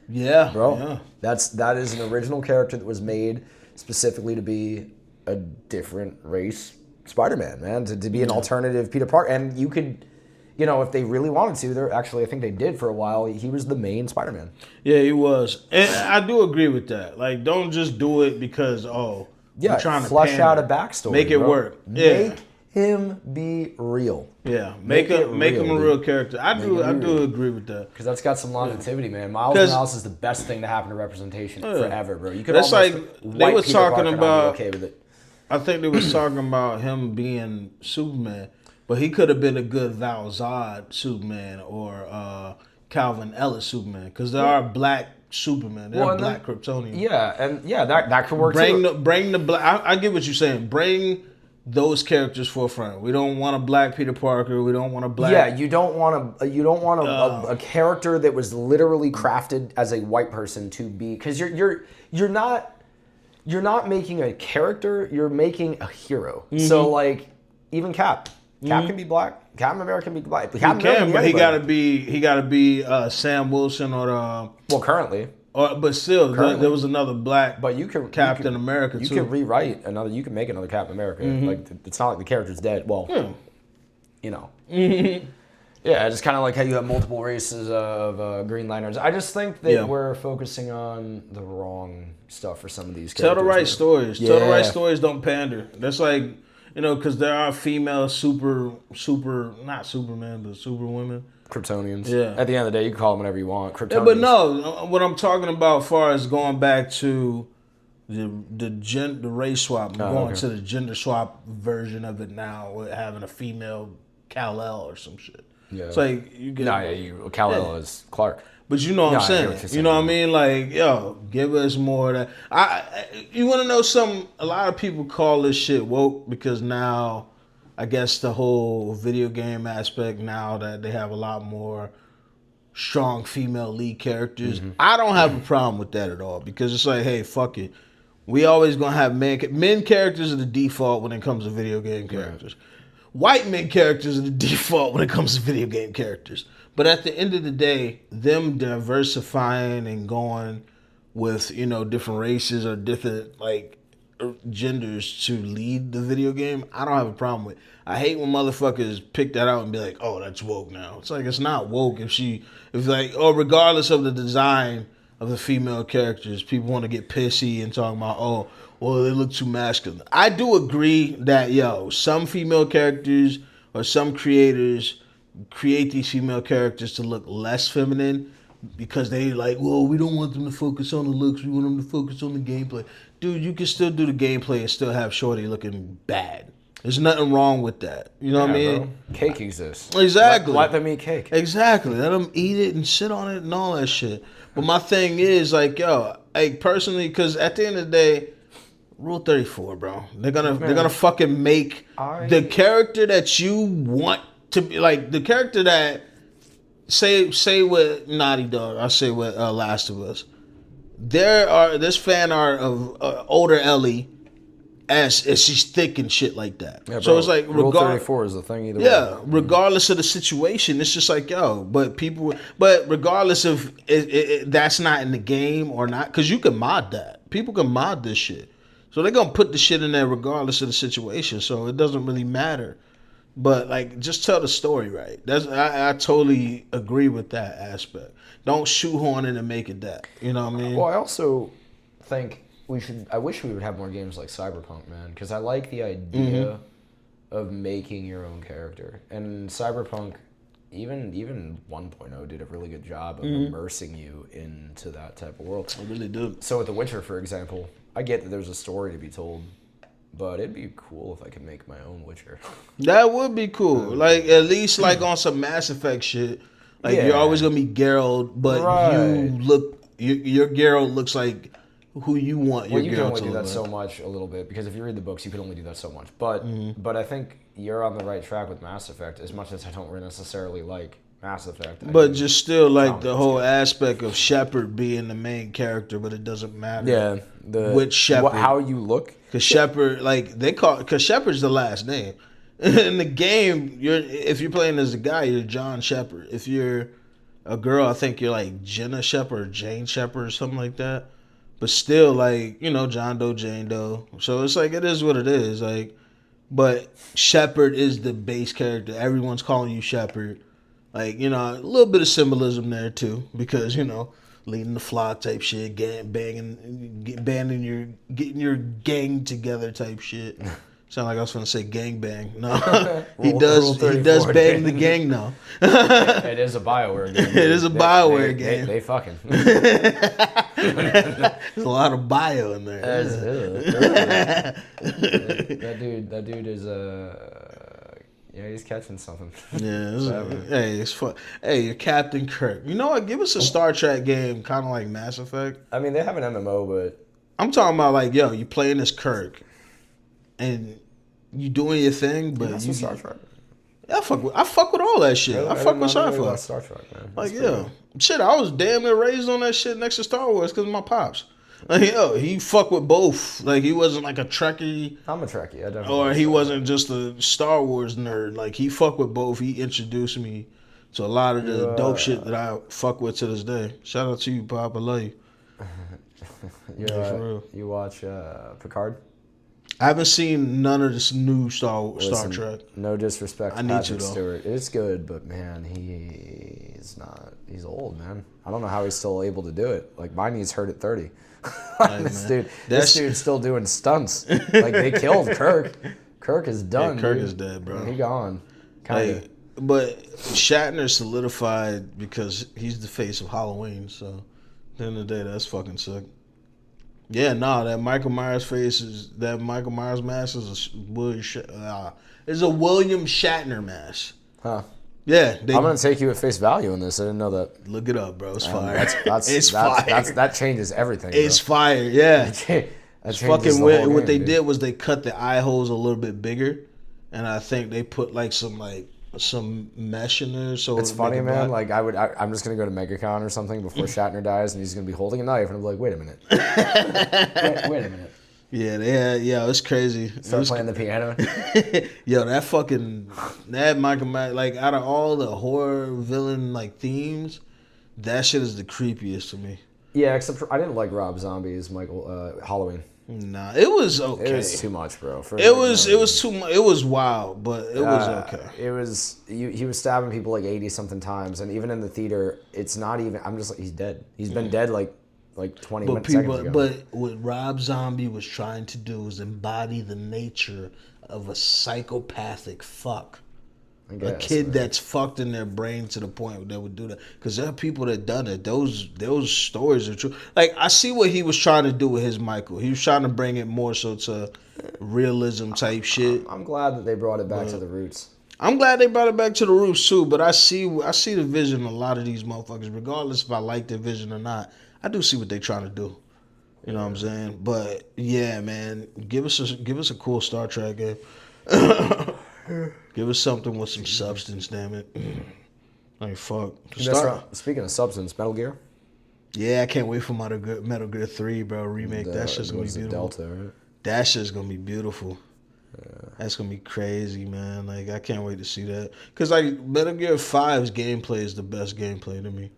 Yeah, bro. Yeah. That is an original character that was made specifically to be a different race Spider-Man, man, to be an alternative Peter Parker. And you could, if they really wanted to, I think they did for a while. He was the main Spider-Man. Yeah, he was, and I do agree with that. Like, don't just do it because you're trying to flesh out a backstory, make it work. Yeah. Make him be real. Yeah, make him a real character. I do agree with that, because that's got some longevity, man. Miles Morales is the best thing to happen to representation forever, bro. You could that's almost like they were talking about. Okay with it. I think they was talking about him being Superman, but he could have been a good Val Zod Superman or Calvin Ellis Superman, because there are black Superman. They're black Kryptonians. Yeah, that could work too. Bring the black. I get what you're saying. Bring those characters forefront. We don't want a black Peter Parker. We don't want a black. Yeah, you don't want a character that was literally crafted as a white person to be, because you're not making a character. You're making a hero. So like even Cap can be black. Captain America can be black. But he gotta be Sam Wilson or currently. But still, there was another black. But you can Captain America too. You can rewrite another. You can make another Captain America. Like, it's not like the character's dead. Well, yeah, it's kind of like how you have multiple races of Green Lanterns. I just think that we're focusing on the wrong stuff for some of these characters. Tell the right stories. Tell the right stories. Don't pander. That's like, because there are female not Superman, but Superwomen. Kryptonians. Yeah. At the end of the day, you can call them whatever you want. Kryptonians. Yeah, but no, what I'm talking about as far as going back to the race swap, going to the gender swap version of it now, with having a female Kal-El or some shit. Yeah. It's like you get Kal-El is Clark. But you know what I'm saying. You know what I mean? Like, give us more of that. You want to know something? A lot of people call this shit woke because now, I guess the whole video game aspect, now that they have a lot more strong female lead characters, I don't have a problem with that at all, because it's like, hey, fuck it. We always going to have men characters are the default when it comes to video game characters. White men characters are the default when it comes to video game characters. But at the end of the day, them diversifying and going with, you know, different races or different like genders to lead the video game, I don't have a problem with. I hate when motherfuckers pick that out and be like, "Oh, that's woke now." It's like it's not woke if like, oh, regardless of the design of the female characters, people want to get pissy and talking about, oh, well, they look too masculine. I do agree that some female characters or some creators create these female characters to look less feminine because they like, well, we don't want them to focus on the looks, we want them to focus on the gameplay. Dude, you can still do the gameplay and still have Shorty looking bad. There's nothing wrong with that. You know what I mean? Bro. Cake exists. Exactly. Let them eat cake. Exactly. Let them eat it and sit on it and all that shit. But my thing is, like, personally, because at the end of the day, Rule 34, bro. They're gonna fucking make the character that you want to be, like, the character that say with Naughty Dog, I say with Last of Us. There's fan art of older Ellie as she's thick and shit like that. Yeah, so it's like Rule 34 is the thing either way. Yeah, regardless of the situation, it's just like but regardless of that's not in the game or not, because you can mod that. People can mod this shit, so they're gonna put the shit in there regardless of the situation. So it doesn't really matter. But like, just tell the story right. I totally agree with that aspect. Don't shoehorn it and make it that. You know what I mean? Well, I also think I wish we would have more games like Cyberpunk, man, because I like the idea of making your own character. And Cyberpunk, even 1.0 did a really good job of immersing you into that type of world. I really do. So with The Witcher, for example, I get that there's a story to be told, but it'd be cool if I could make my own Witcher. That would be cool. Like, at least like on some Mass Effect shit. Like, you're always gonna be Geralt, but your Geralt looks like who you want your Geralt to look like. Well, you can only do that so much a little bit, because if you read the books, you can only do that so much. But I think you're on the right track with Mass Effect, as much as I don't necessarily like Mass Effect. But just still, like, the whole aspect of Shepard being the main character, but it doesn't matter. Yeah. Which Shepard. How you look. Because Shepard, like, because Shepard's the last name. In the game, if you're playing as a guy, you're John Shepard. If you're a girl, I think you're like Jenna Shepard or Jane Shepard or something like that. But still, like, John Doe, Jane Doe. So it's like, it is what it is. Like, but Shepard is the base character. Everyone's calling you Shepard. Like, a little bit of symbolism there too, because leading the flock type shit, getting your gang together type shit. Sound like I was going to say gang bang. No, he does bang the gang now. It is a BioWare game. It is a BioWare game. They fucking. There's a lot of bio in there. That dude is he's catching something. Yeah, it's fun. Hey, you're Captain Kirk. You know what? Give us a Star Trek game, kind of like Mass Effect. I mean, they have an MMO, but I'm talking about like, you playing as Kirk, and you doing your thing, but you Star Trek. I fuck with all that shit. I fuck with sci-fi. Star Trek, man. Like, shit, I was damn near raised on that shit next to Star Wars because of my pops. Like, he fuck with both. Like, he wasn't like a Trekkie. I'm a Trekkie. I definitely. Or he wasn't just a Star Wars nerd. Like, he fuck with both. He introduced me to a lot of the dope shit that I fuck with to this day. Shout out to you, Pop. I love you. For real. You watch Picard? I haven't seen none of this new Star Trek. No disrespect to I need Patrick to, though. Stewart. It's good, but man, he's not. He's old, man. I don't know how he's still able to do it. Like, my knees hurt at 30. This dude's still doing stunts. Like, they killed Kirk. Kirk is done. Yeah, Kirk is dead, bro. He gone. Kind of. But Shatner solidified because he's the face of Halloween. So at the end of the day, that's fucking sick. Yeah, that Michael Myers Michael Myers mask is a William Shatner mask. Huh. Yeah. I'm going to take you at face value on this. I didn't know that. Look it up, bro. It's fire. It's fire. That changes everything. It's fire, yeah. It's fucking weird. What they did was they cut the eye holes a little bit bigger, and I think they put like some mesh in there. So it's funny, man. Like, I'm just gonna go to MegaCon or something before Shatner dies, and he's gonna be holding a knife, and I'm like, wait a minute. wait a minute. Yeah, it's crazy. Start playing the piano. Yo, that Michael Myers, like, out of all the horror villain like themes, that shit is the creepiest to me. Yeah, except for I didn't like Rob Zombie's Michael Halloween. Nah, it was okay. It was too much, bro. It was too much. It was wild, but it was okay. It was he was stabbing people like 80 something times, and even in the theater, it's not even. I'm just like he's dead. He's been dead like 20 seconds ago. But what Rob Zombie was trying to do was embody the nature of a psychopathic fuck. A kid that's fucked in their brain to the point that would do that. Because there are people that done it. Those stories are true. Like, I see what he was trying to do with his Michael. He was trying to bring it more so to realism type shit. I'm glad that they brought it back to the roots. I'm glad they brought it back to the roots too. But I see the vision in a lot of these motherfuckers, regardless if I like their vision or not. I do see what they're trying to do. You know what I'm saying? But yeah, man, give us a cool Star Trek game. Give us something with some substance, damn it. Like, fuck. Speaking of substance, Metal Gear? Yeah, I can't wait for Metal Gear 3, bro. Remake. That shit's going to be beautiful. Delta, right? That shit's going to be beautiful. Yeah. That's going to be crazy, man. Like, I can't wait to see that. Because, like, Metal Gear 5's gameplay is the best gameplay to me.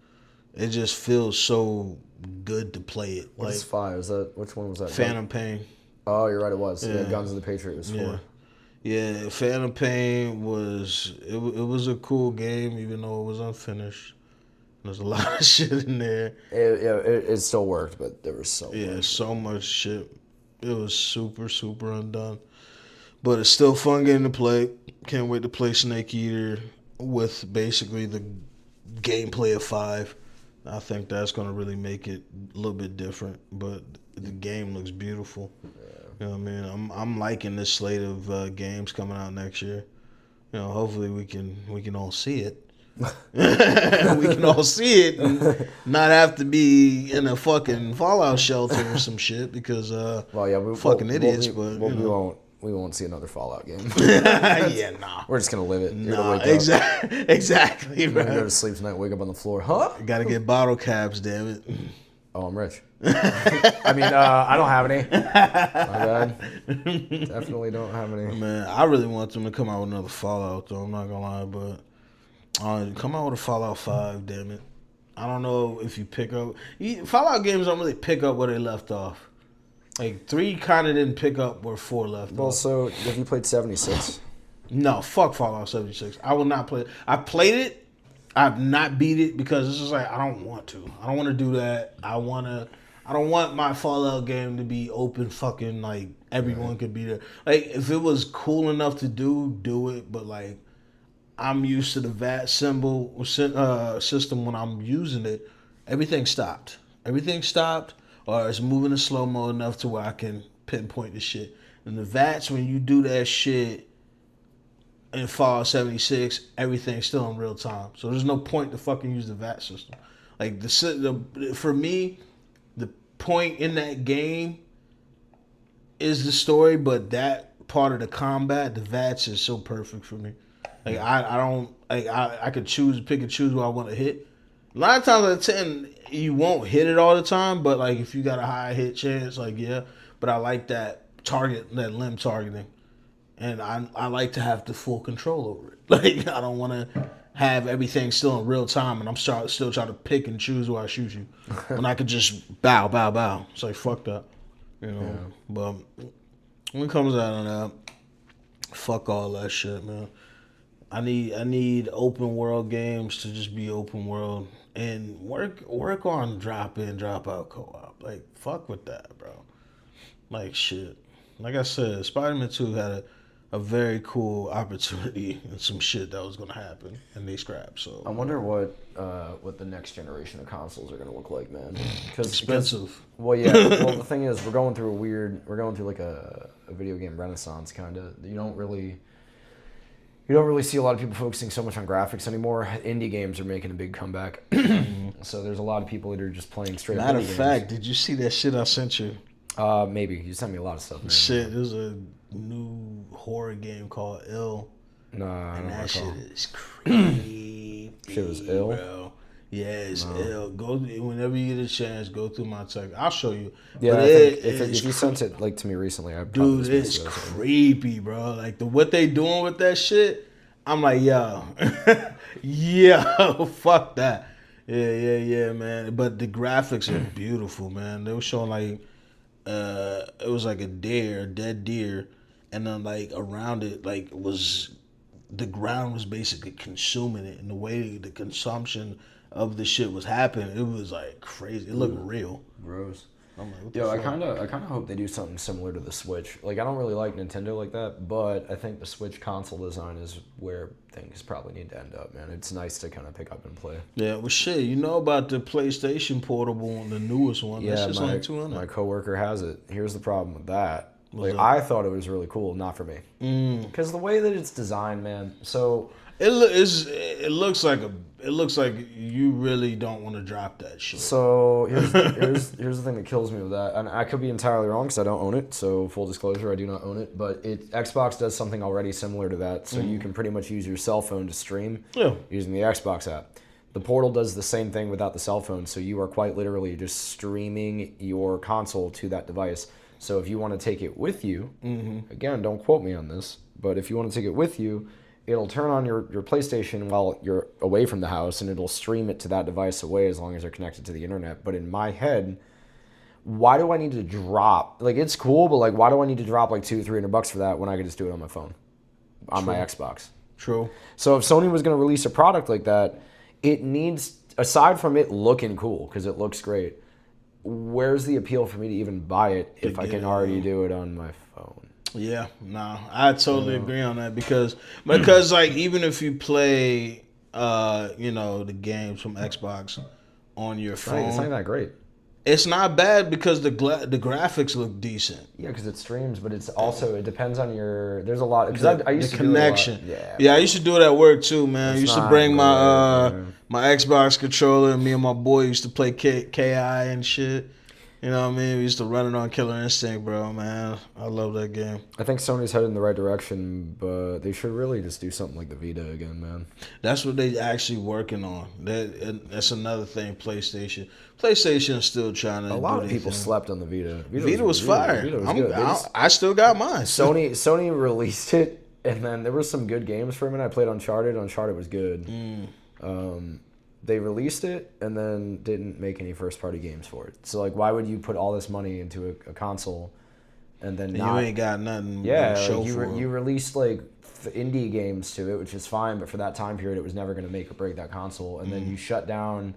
It just feels so good to play it. What is 5? Which one was that? Phantom Pain. Oh, you're right, it was. Yeah, Guns of the Patriot was 4. Yeah, Phantom Pain was it was a cool game, even though it was unfinished. There's a lot of shit in there. It still worked, but there was so much shit. It was super, super undone. But it's still fun game to play. Can't wait to play Snake Eater with basically the gameplay of 5. I think that's going to really make it a little bit different. But the game looks beautiful. You know what I mean? I'm liking this slate of games coming out next year. You know, hopefully we can all see it. We can all see it and not have to be in a fucking Fallout shelter or some shit because we're fucking idiots. But we won't see another Fallout game. Yeah, nah. We're just gonna live it. Nah, exactly. You're gonna go to sleep tonight, wake up on the floor. Huh? Gotta get bottle caps, damn it. Oh, I'm rich. I mean, I don't have any. My bad. Definitely don't have any. Man, I really want them to come out with another Fallout, though. I'm not gonna lie, but come out with a Fallout 5, damn it. I don't know if you pick up... Fallout games don't really pick up where they left off. Like, 3 kind of didn't pick up where 4 left off. Well, so, have you played 76? No, fuck Fallout 76. I will not play it. I played it. I've not beat it because it's just like, I don't want to. I don't want to do that. I don't want my Fallout game to be open fucking, like, everyone could be there. Like, if it was cool enough to do it, but, like, I'm used to the VAT system when I'm using it, everything stopped. Everything stopped, or it's moving in slow-mo enough to where I can pinpoint the shit. And the VATs, when you do that shit in Fallout 76, everything's still in real time. So there's no point to fucking use the VAT system. Like, for me, the point in that game is the story, but that part of the combat, the VATs is so perfect for me. Like, I could pick and choose what I want to hit. A lot of times out of 10, you won't hit it all the time, but like if you got a high hit chance, like yeah. But I like that limb targeting. And I like to have the full control over it. Like, I don't want to have everything still in real time and I'm still trying to pick and choose where I shoot you. When I could just bow. It's like, fuck that. You know? Yeah. But when it comes out on that, fuck all that shit, man. I need open world games to just be open world and work on drop in, drop out co-op. Like, fuck with that, bro. Like, shit. Like I said, Spider-Man 2 had a very cool opportunity and some shit that was gonna happen, and they scrapped. So I wonder what the next generation of consoles are gonna look like, man. Expensive. Well, yeah. Well, the thing is, we're going through like a video game renaissance, kind of. You don't really see a lot of people focusing so much on graphics anymore. Indie games are making a big comeback. So there's a lot of people that are just playing straight up. Matter of fact, did you see that shit I sent you? Maybe. You sent me a lot of stuff, man. Shit, there's a new horror game called Ill. Nah, and that shit is creepy. Shit was ill? Bro. Yeah, it's ill. Whenever you get a chance, go through my text. I'll show you. Yeah, but if you sent it like to me recently, I probably dude, it's creepy, bro. Like what they doing with that shit, I'm like, yo, fuck that. Yeah, man. But the graphics are beautiful, man. They were showing like it was like a dead deer, and then like around it like was the ground was basically consuming it, and the way the consumption of the shit was happening, it was like crazy. It looked real. Gross. I'm like, what the Yo, I fuck? kind of hope they do something similar to the Switch. Like, I don't really like Nintendo like that, but I think the Switch console design is where things probably need to end up, man. It's nice to kind of pick up and play. Yeah, well, shit. You know about the PlayStation Portable, the newest one? That's just my like 200. my coworker has it. Here's the problem with that. What's Like, that? I thought it was really cool, not for me. Because the way that it's designed, man. So It looks like you really don't want to drop that shit. So here's the thing that kills me with that, and I could be entirely wrong because I don't own it. So full disclosure, I do not own it. But Xbox does something already similar to that. So you can pretty much use your cell phone to stream using the Xbox app. The Portal does the same thing without the cell phone. So you are quite literally just streaming your console to that device. So if you want to take it with you, again, don't quote me on this, but if you want to take it with you, it'll turn on your PlayStation while you're away from the house, and it'll stream it to that device away as long as they're connected to the internet. But in my head, why do I need to drop? Like, it's cool, but like, why do I need to drop like $200-300 for that when I could just do it on my phone, on my Xbox? True. So if Sony was going to release a product like that, it needs, aside from it looking cool because it looks great, where's the appeal for me to even buy it if I can already do it on my phone? Yeah, nah, I totally agree on that because like even if you play, the games from Xbox on your phone, It's not that great. it's not bad because the graphics look decent. Yeah, because it streams, but it's also, it depends on your, there's a lot, because I used The to do it a lot. connection. Yeah, I used to do it at work too, man. I used to not bring my great, my Xbox controller, and me and my boy used to play KI and shit. You know what I mean? We used to run it on Killer Instinct, bro, man. I love that game. I think Sony's headed in the right direction, but they should really just do something like the Vita again, man. That's what they actually working on. That's another thing. PlayStation is still trying to. A lot of people slept on the Vita. Vita was fire. Vita was good. I still got mine. Sony released it, and then there were some good games for a minute. I played Uncharted. Uncharted was good. They released it and then didn't make any first-party games for it. So, like, why would you put all this money into a console and then you ain't got nothing Yeah, to show like for it? you released, like, indie games to it, which is fine, but for that time period, it was never going to make or break that console. And then you shut down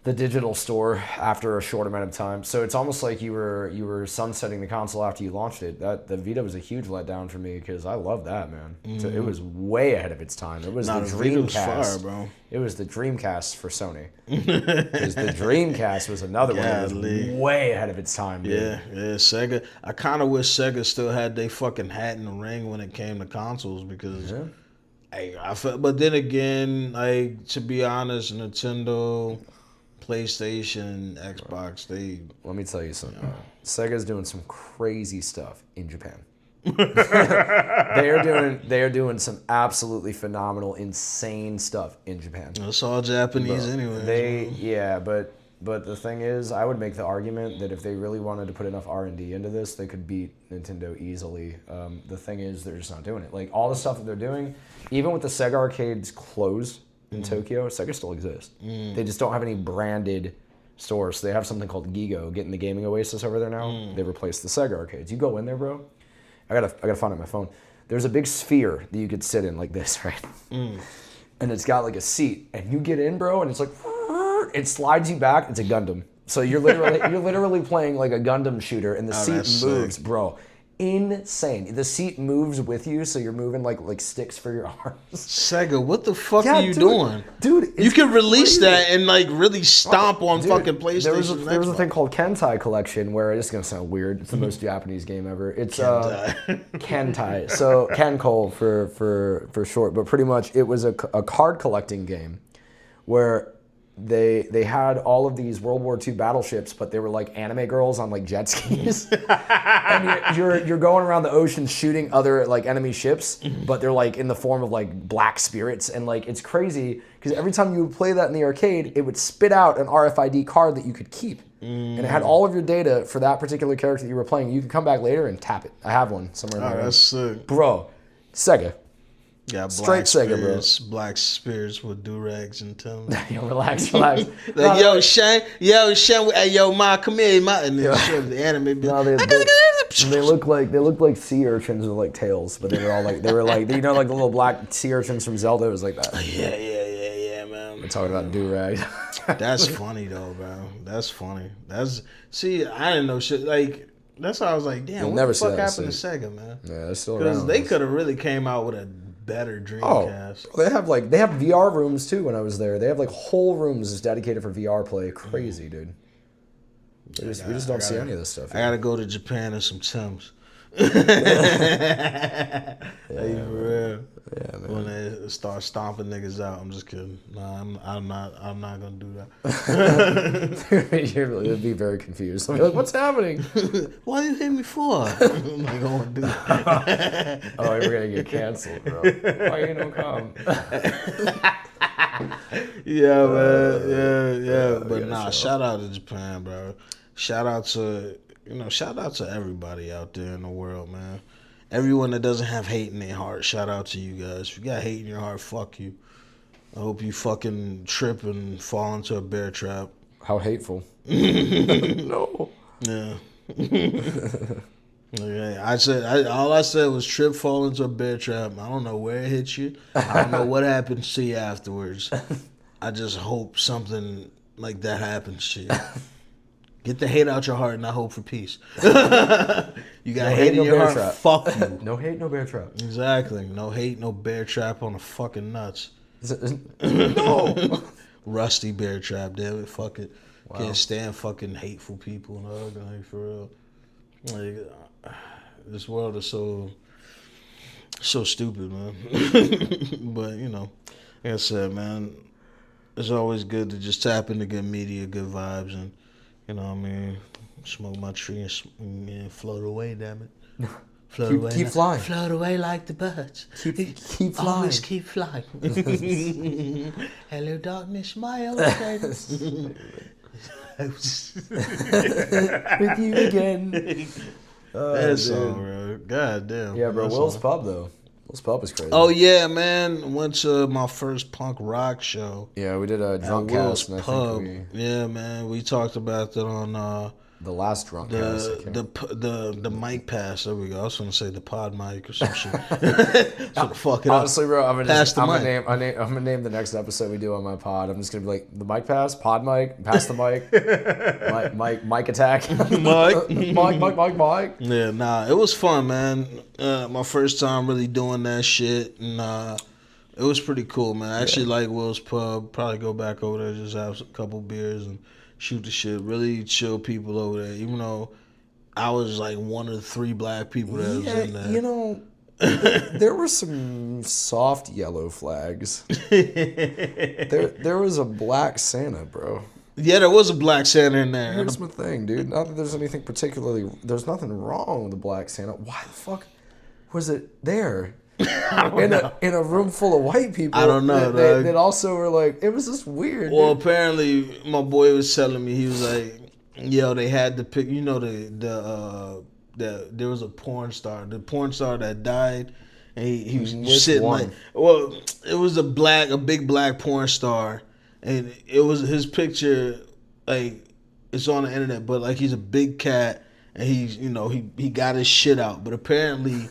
the digital store after a short amount of time. So it's almost like you were sunsetting the console after you launched it. The Vita was a huge letdown for me because I love that, man. So it was way ahead of its time. It was the Dreamcast. Vita was fire, bro. It was the Dreamcast for Sony. Because the Dreamcast was another one that was way ahead of its time, dude. Yeah, Sega. I kind of wish Sega still had their fucking hat in the ring when it came to consoles because I felt. But then again, like, to be honest, Nintendo, PlayStation, Xbox, Let me tell you something. Sega's doing some crazy stuff in Japan. They are doing some absolutely phenomenal, insane stuff in Japan. It's all Japanese anyway. But the thing is, I would make the argument that if they really wanted to put enough R&D into this, they could beat Nintendo easily. The thing is, they're just not doing it. Like, all the stuff that they're doing, even with the Sega arcades closed in Tokyo, Sega still exists. They just don't have any branded stores. So they have something called Gigo, getting the gaming oasis over there now. They replaced the Sega arcades. You go in there, bro. I gotta find it on my phone. There's a big sphere that you could sit in like this, right? And it's got like a seat, and you get in, bro, and it's like it slides you back. It's a Gundam. So you're literally playing like a Gundam shooter, and the seat moves, bro. Insane. The seat moves with you, so you're moving like sticks for your arms. Sega, what the fuck are you doing? Dude, you can release that and like really stomp on fucking PlayStation. There was a thing called Kentai Collection where it's gonna sound weird. It's the most Japanese game ever. It's Kentai. So Kenko for short, but pretty much it was a card collecting game where they had all of these World War II battleships, but they were like anime girls on like jet skis. And you're going around the ocean shooting other like enemy ships, but they're like in the form of like black spirits, and like it's crazy because every time you would play that in the arcade, it would spit out an RFID card that you could keep. And it had all of your data for that particular character that you were playing. You could come back later and tap it. I have one somewhere in there. That's sick. Bro, Sega. Got Straight Sega, bro. Black spirits with do-rags and Timbs. Yo, relax. Like, yo, Shane, hey, yo, Ma, come here, Ma. And then the anime. No, they look like sea urchins with like tails, but they were like the little black sea urchins from Zelda. It was like that. Yeah, man. We're talking about do-rag. That's funny though, bro. That's funny. See, I didn't know shit like. That's why I was like, damn, what the fuck happened to Sega, man? Yeah, they're still around. Because they could have really came out with a better Dreamcast. Oh, they have VR rooms too. When I was there, they have like whole rooms just dedicated for VR play. Crazy, dude. We just don't see any of this stuff. I gotta go to Japan and some Timbs. Yeah, for real. Yeah, man. When they start stomping niggas out, I'm just kidding. Nah, I'm not gonna do that. You'd be very confused. I'll be like, what's happening? What you hit me for? I'm not gonna do that. Oh, we're gonna get canceled, bro. Why you don't come? Yeah, man. Yeah. But nah, shout out to Japan, bro. Shout out to everybody out there in the world, man. Everyone that doesn't have hate in their heart, shout out to you guys. If you got hate in your heart, fuck you. I hope you fucking trip and fall into a bear trap. How hateful. No. Yeah. Okay. All I said was trip, fall into a bear trap. I don't know where it hit you. I don't know what happens to you afterwards. I just hope something like that happens to you. Get the hate out your heart and I hope for peace. You got hate in your heart, fuck you. No hate, no bear trap. Exactly. No hate, no bear trap on the fucking nuts. No. Rusty bear trap, damn it. Fuck it. Wow. Can't stand fucking hateful people and all that, like, for real. Like, this world is so stupid, man. But, like I said, man, it's always good to just tap into good media, good vibes, and, smoke my tree and float away, damn it. Keep flying. Float away like the birds. Keep flying. Always keep flying. Hello, darkness, my old friend. With you again. That song, bro. God damn. Yeah, bro. Will's Pub, though. Will's Pub is crazy. Oh, yeah, man. Went to my first punk rock show. Yeah, we did a drunk cast. And Pub. Yeah, man. We talked about that on... the last drunk cast. The mic pass. There we go. I was going to say the pod mic or some shit. So fuck it Honestly, up. bro, I'm gonna name the next episode we do on my pod. I'm just gonna be like the mic pass, pod mic, pass the mic, mic attack, mic. Yeah, nah, it was fun, man. My first time really doing that shit, and it was pretty cool, man. I actually like Will's Pub. Probably go back over there, just have a couple beers and shoot the shit. Really chill people over there, even though I was like one of the 3 black people that was in there. There were some soft yellow flags. There was a black Santa, bro. Yeah, there was a black Santa in there. Here's my thing, dude. Not that there's anything there's nothing wrong with the black Santa. Why the fuck was it there? In a room full of white people. I don't know. That also were like, it was just weird. Well, dude. Apparently, my boy was telling me, he was like, yo, they had to pick, there was a porn star. The porn star that died, and he was sitting like, well, it was a big black porn star, and it was his picture, like, it's on the internet, but like he's a big cat, and he's, he got his shit out, but apparently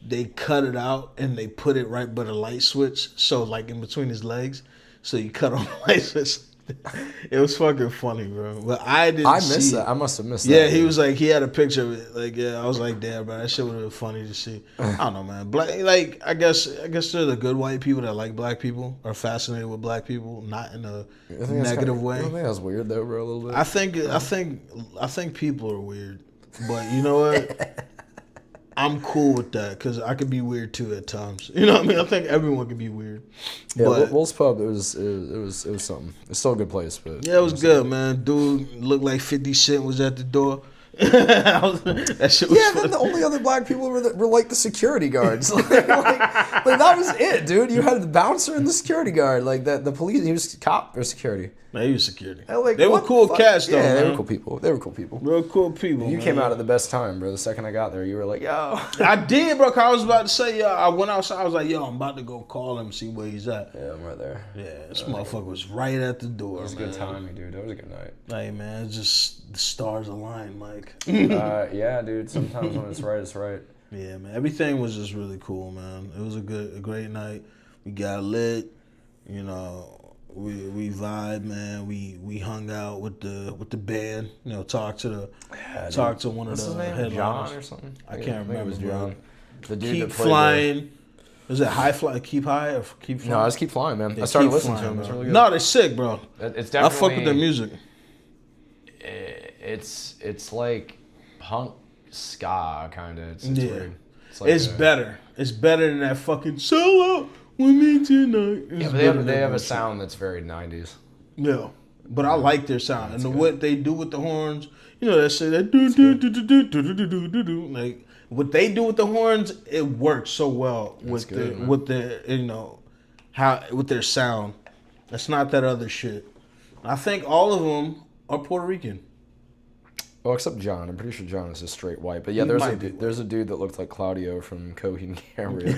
they cut it out and they put it right by the light switch, so like in between his legs, so you cut on the light switch. It was fucking funny, bro. But I missed that. I must have missed that. Yeah, he was like, he had a picture of it. Like, yeah, I was like, damn, bro, that shit would have been funny to see. I don't know, man. Black, like, I guess they're the good white people that like black people, are fascinated with black people, not in a negative way. I think that's weird though, bro. A little bit. I think people are weird, but you know what? I'm cool with that because I could be weird too at times. You know what I mean? I think everyone can be weird. Yeah, but Will's Pub, it was something. It's still a good place, but yeah, it was good, man. Dude looked like 50 Cent was at the door. That shit was Yeah, funny. then the only other black people were like the security guards. like that was it, dude. You had the bouncer and the security guard. Like the police, he was cop or security. Man, he was security. Like, they were cool cats though. Yeah, man. they were cool people. They were cool people. Real cool people. You man. came out at the best time, bro. The second I got there, you were like, yo. I did, bro. 'Cause I was about to say, yo, I went outside. I was like, yo, I'm about to go call him and see where he's at. Yeah, I'm right there. Yeah, this motherfucker was right at the door. It was a good timing, dude. That was a good night. Hey, man, it's just the stars align, Mike. Yeah, dude. Sometimes when it's right, it's right. Yeah, man. Everything was just really cool, man. It was a great night. We got lit. You know, we vibed, man. We hung out with the band. You know, talked to one What's of the his name? headliners. John or something? I can't remember. It was John. The dude Keep that played flying. Is it high fly? Keep high or keep flying? No, I just keep flying, man. Yeah, I started Keep listening Flying, to him. It's bro. really good. No, they're sick, bro. It's I definitely. fuck with their music. It's like punk ska kind of. It's Yeah. weird. It's like Better. It's better than that fucking solo with me tonight. It's Yeah, but better than they have a that sound that's very 90s. shit. Yeah. But I like their sound. That's And good. what they do with the horns, you know, that shit, that do do do do do do do do do do. Like what they do with the horns, it works so well with good, man. with their you know how with their sound. That's not that other shit. I think all of them are Puerto Rican. Oh, except John. I'm pretty sure John is just straight white. But yeah, He might be there's a dude that looked like Claudio from Coheed and Cambria.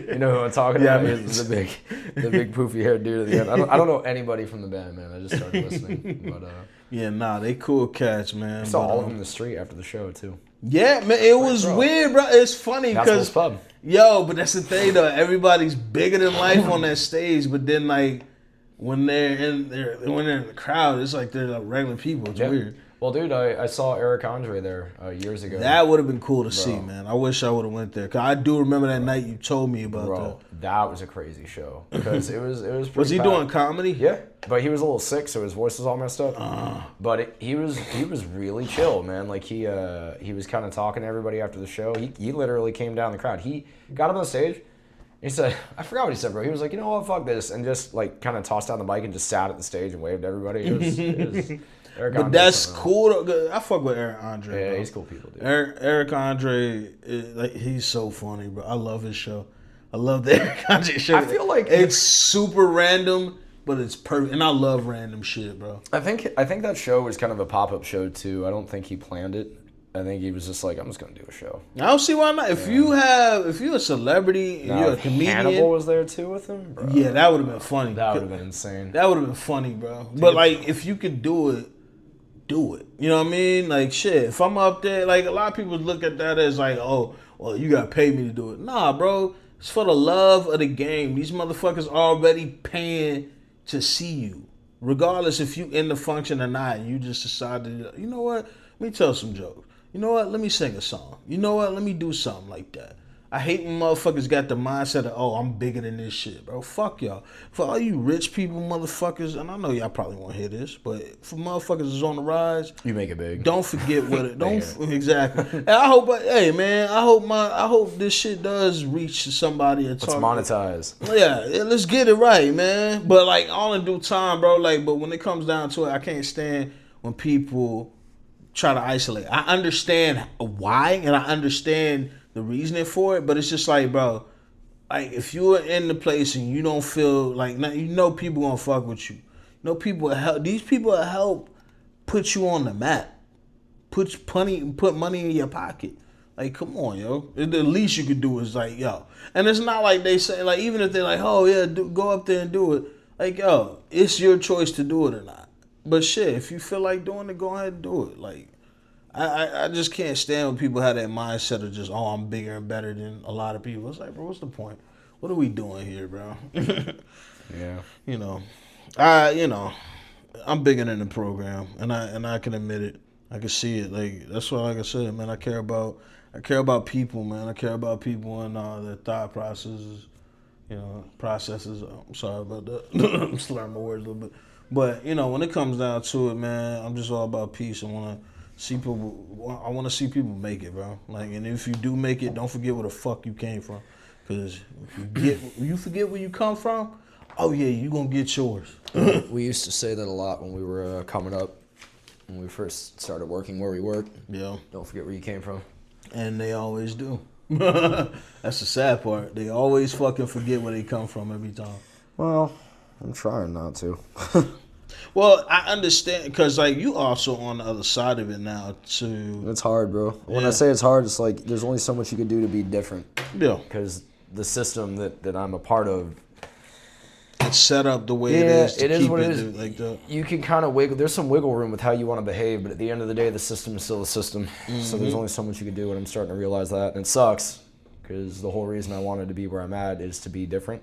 You know who I'm talking Yeah, about? man. He's the big poofy haired dude at the end. I don't know anybody from the band, man. I just started listening. But Yeah, nah, they cool cats, man. I saw But, all of them in the street after the show too. Yeah, man, it was bro. weird, bro. It's funny That's because pub. yo, but that's the thing though. Everybody's bigger than life on that stage, but then like when they're in the crowd, it's like they're like regular people. It's Yeah. weird. Well, dude, I saw Eric Andre there years ago. That would have been cool to see, man. I wish I would have went there. Cause I do remember that night you told me about Bro, that was a crazy show because it was pretty that. Was he packed. doing comedy? Yeah, but he was a little sick, so his voice was all messed up. But he was really chill, man. Like he was kind of talking to everybody after the show. He literally came down the crowd. He got up on the stage. He said, I forgot what he said, bro. He was like, you know what, fuck this, and just like kind of tossed down the mic and just sat at the stage and waved to everybody. It was Eric But Andre that's something else. cool. Though. I fuck with Eric Andre. Yeah, bro. he's cool people, dude. Eric Andre, like he's so funny, bro. I love his show. I love the Eric Andre show. I feel like it's super random, but it's perfect. And I love random shit, bro. I think that show was kind of a pop-up show too. I don't think he planned it. I think he was just like, I'm just gonna do a show. I don't see why not. If you're a celebrity and you're a if comedian, Hannibal was there too with him, bro. yeah, that would have been funny. That would have been insane. That would have been funny, bro. But like, if you could do it, do it. You know what I mean? Like, shit. If I'm up there, like a lot of people look at that as like, oh, well, you gotta pay me to do it. Nah, bro. It's for the love of the game. These motherfuckers already paying to see you, regardless if you in the function or not. You just decided, you know what? Let me tell some jokes. You know what? Let me sing a song. You know what? Let me do something like that. I hate when motherfuckers got the mindset of, oh, I'm bigger than this shit, bro. Fuck y'all. For all you rich people, motherfuckers, and I know y'all probably won't hear this, but for motherfuckers that's on the rise, You make it big. don't forget what it. Exactly. And I hope, hey man, I hope this shit does reach to somebody and Let's talk. monetize. Yeah, let's get it right, man. But like all in due time, bro. Like, but when it comes down to it, I can't stand when people try to isolate. I understand why, and I understand the reasoning for it, but it's just like, bro, like if you're in the place and you don't feel like, you know, people gonna fuck with you. You know, people will help. These people will help put you on the map. Put money in your pocket. Like, come on, yo. The least you could do is like, yo. And it's not like they say, like, even if they're like, oh yeah, go up there and do it. Like, yo, it's your choice to do it or not. But shit, if you feel like doing it, go ahead and do it. Like, I just can't stand when people have that mindset of just, oh, I'm bigger and better than a lot of people. It's like, bro, what's the point? What are we doing here, bro? Yeah. You know, I'm bigger than the program, and I can admit it. I can see it. Like that's why, like I said, man, I care about people, man. I care about people and their thought processes. Processes. I'm sorry about that. I'm slurring my words a little bit. But, when it comes down to it, man, I'm just all about peace. I want to see people make it, bro. Like, and if you do make it, don't forget where the fuck you came from. Because if you forget where you come from, oh, yeah, you going to get yours. We used to say that a lot when we were coming up. when we first started working where we work. Yeah. Don't forget where you came from. And they always do. That's the sad part. They always fucking forget where they come from every time. Well, I'm trying not to. Well, I understand because like you also on the other side of it now too. It's hard, bro. When Yeah. I say it's hard, it's like there's only so much you can do to be different. Yeah. Because the system that I'm a part of, It's set up the way it is to it is keep what it it is. like that. You can kind of wiggle. There's some wiggle room with how you want to behave, but at the end of the day, the system is still the system. So there's only so much you can do, and I'm starting to realize that, and it sucks because the whole reason I wanted to be where I'm at is to be different.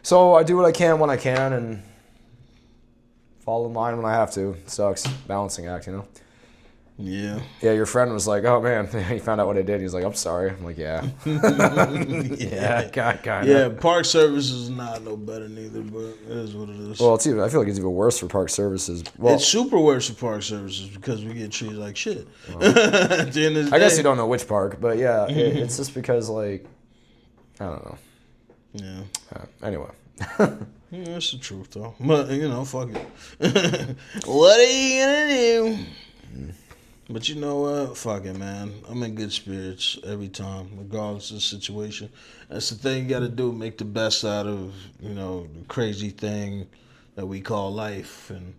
So I do what I can when I can, and fall in line when I have to. It sucks. Balancing act, you know? Yeah. Yeah, your friend was like, oh, man, he found out what I did. He's like, I'm sorry. I'm like, yeah. Yeah, kind of. Yeah, park services is not no better neither, but it is what it is. Well, it's even, I feel like it's even worse for park services. Well, It's super worse for park services because we get treated like shit. At the end of the I guess day. you don't know which park, but yeah, it's just because, like, I don't know. Yeah. Anyway. Yeah, that's the truth, though. But, you know, fuck it. What are you gonna do? But you know what? Fuck it, man. I'm in good spirits every time, regardless of the situation. That's the thing you gotta do, make the best out of, you know, the crazy thing that we call life. And,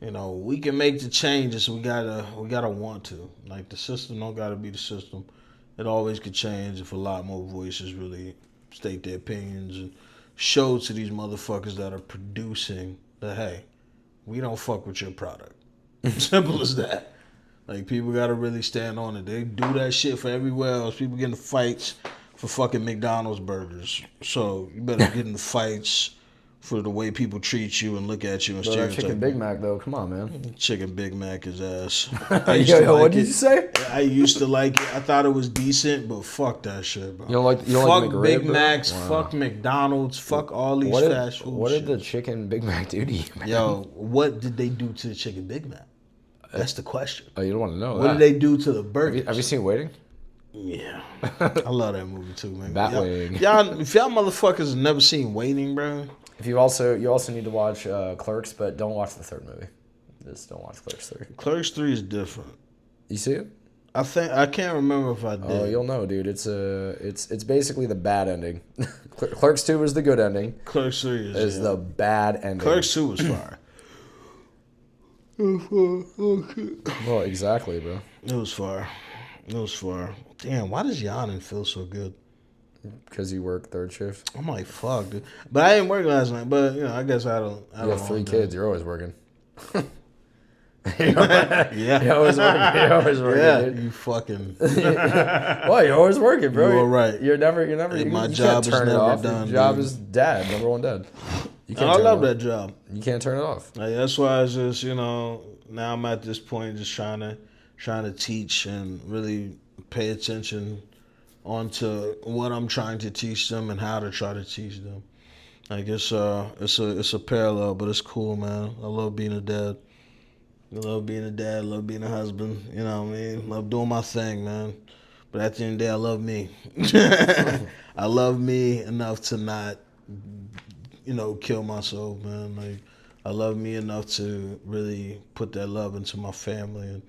you know, we can make the changes. We gotta want to. Like, the system don't gotta be the system. It always could change if a lot more voices really state their opinions and show to these motherfuckers that are producing that, hey, we don't fuck with your product. Simple as that. Like, people gotta really stand on it. They do that shit for everywhere else. People get in fights for fucking McDonald's burgers. So you better get in the fights for the way people treat you and look at you and Bro, that stereotype. chicken Big Mac, though, come on, man. Chicken Big Mac is ass. What did you say? I used to like it. I thought it was decent, but fuck that shit, bro. You don't like fuck McRib, Big bro? Macs, Wow. fuck McDonald's, fuck all these What fast food What shit. did the chicken Big Mac do to you, man? Yo, what did they do to the chicken Big Mac? That's the question. Oh, you don't want to know What that. did they do to the burgers? Have you seen Waiting? Yeah, I love that movie too, man. Batwing. Y'all, if y'all motherfuckers have never seen Waiting, bro. If you also need to watch Clerks, but don't watch the third movie. Just don't watch Clerks 3. Clerks 3 is different. You see it? I can't remember if I did. Oh, you'll know, dude. It's basically the bad ending. Clerks 2 is the good ending. Clerks 3 Is the bad ending. Clerks 2 was fire. Well, exactly, bro. It was fire. It was fire. Damn, why does yawning feel so good? Because you work third shift. I'm like, fuck, dude. But I didn't work last night. But, you know, I guess I don't. You have 3 kids. You're always working. Yeah. You're always working. You're always working, Yeah, dude. you fucking. Well, you're always working, bro. You are right. You're never. Hey, You my can't job is turn it never off. done, Your job dude. is dad, number one dad. You And I turn love it off. that job. You can't turn it off. Like, that's why I just, you know, now I'm at this point just trying to teach and really pay attention onto what I'm trying to teach them and how to try to teach them. Like, it's a parallel, but it's cool, man. I love being a dad. I love being a dad, love being a husband, you know what I mean? Love doing my thing, man. But at the end of the day, I love me. I love me enough to not, you know, kill myself, man. Like, I love me enough to really put that love into my family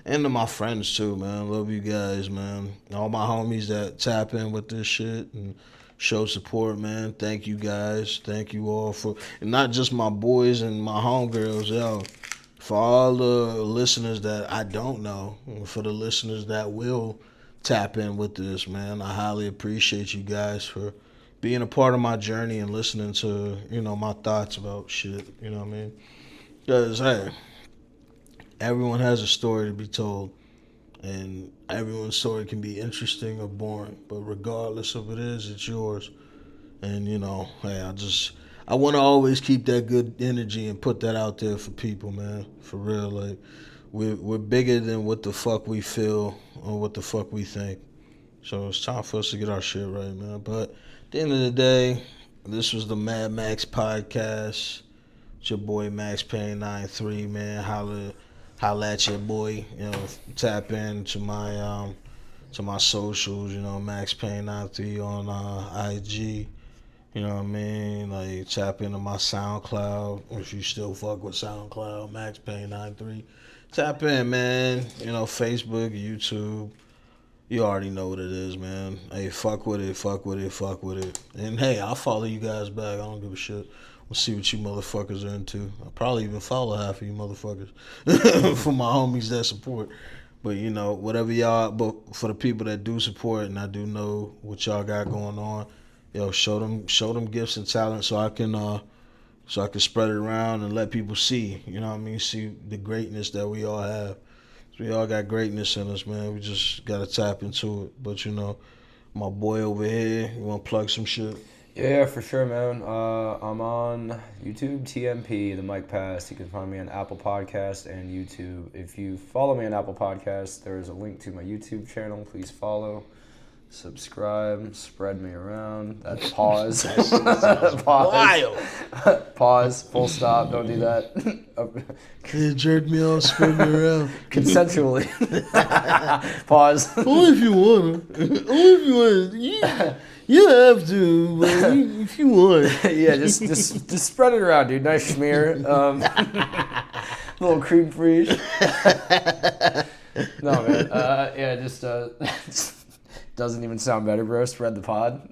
and to my friends too, man. Love you guys, man. All my homies that tap in with this shit and show support, man. Thank you guys. Thank you all for, and not just my boys and my homegirls, yo. For all the listeners that I don't know, and for the listeners that will tap in with this, man, I highly appreciate you guys for being a part of my journey and listening to, you know, my thoughts about shit, you know what I mean? Because, hey, everyone has a story to be told, and everyone's story can be interesting or boring, but regardless of it is, it's yours. And, you know, hey, I want to always keep that good energy and put that out there for people, man, for real. Like, we're bigger than what the fuck we feel or what the fuck we think. So it's time for us to get our shit right, man. But at the end of the day, this was the MadMax podcast. It's your boy Max Payne 93, man. Holla at your boy. You know, tap into my socials. You know, Max Payne 93 on IG. You know what I mean? Like, tap into my SoundCloud. If you still fuck with SoundCloud, MaxPayne93. Tap in, man. You know, Facebook, YouTube. You already know what it is, man. Hey, fuck with it, fuck with it, fuck with it. And hey, I'll follow you guys back. I don't give a shit. We'll see what you motherfuckers are into. I'll probably even follow half of you motherfuckers for my homies that support. But, you know, whatever y'all, but for the people that do support, and I do know what y'all got going on, yo, show them gifts and talent so I can spread it around and let people see, you know what I mean, see the greatness that we all have. We all got greatness in us, man. We just gotta tap into it. But, you know, my boy over here, you wanna plug some shit? Yeah, for sure, man. I'm on YouTube, TMP, the Mike Pass. You can find me on Apple Podcast and YouTube. If you follow me on Apple Podcast, there is a link to my YouTube channel. Please follow, subscribe, spread me around. That's pause. Pause. Wild. Pause. Full stop. Don't do that. Can't jerk me off, spread me around. Consensually. Pause. Only if you wanna. Only if you wanna. You have to, but if you want. Yeah, just spread it around, dude. Nice schmear. Little cream free. No, man. Yeah, just doesn't even sound better, bro. Spread the pod.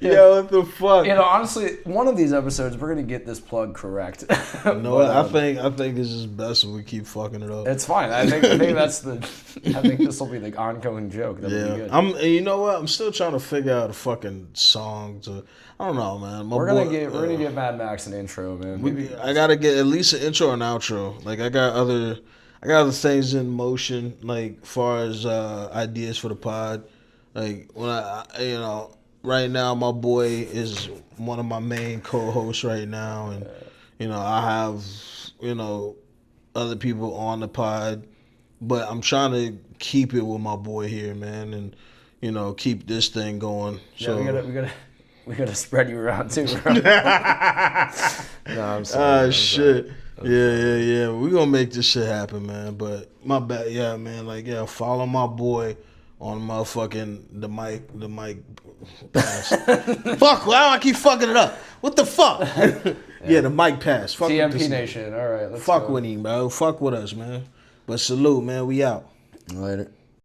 Yeah, what the fuck? You know, honestly, one of these episodes we're gonna get this plug correct. You know what? I think it's just best if we keep fucking it up. It's fine. I think that's the. I think this will be the ongoing joke. That'll be good. You know what? I'm still trying to figure out a fucking song to. I don't know, man. We're gonna get MadMax an intro, man. I gotta get at least an intro and outro. Like I got other things in motion. Like far as ideas for the pod. Like when right now, my boy is one of my main co-hosts right now, and I have other people on the pod, but I'm trying to keep it with my boy here, man, and keep this thing going. So we gotta spread you around too, bro. No, I'm sorry. Shit. Yeah. We're gonna make this shit happen, man. But my bad, yeah, man. Like, yeah, follow my boy on motherfucking the mic pass. Fuck, why do I keep fucking it up? What the fuck? Yeah, the mic pass. Fuck TMP Nation. All right, let's fuck go. with him, bro. Fuck with us, man. But salute, man. We out. Later.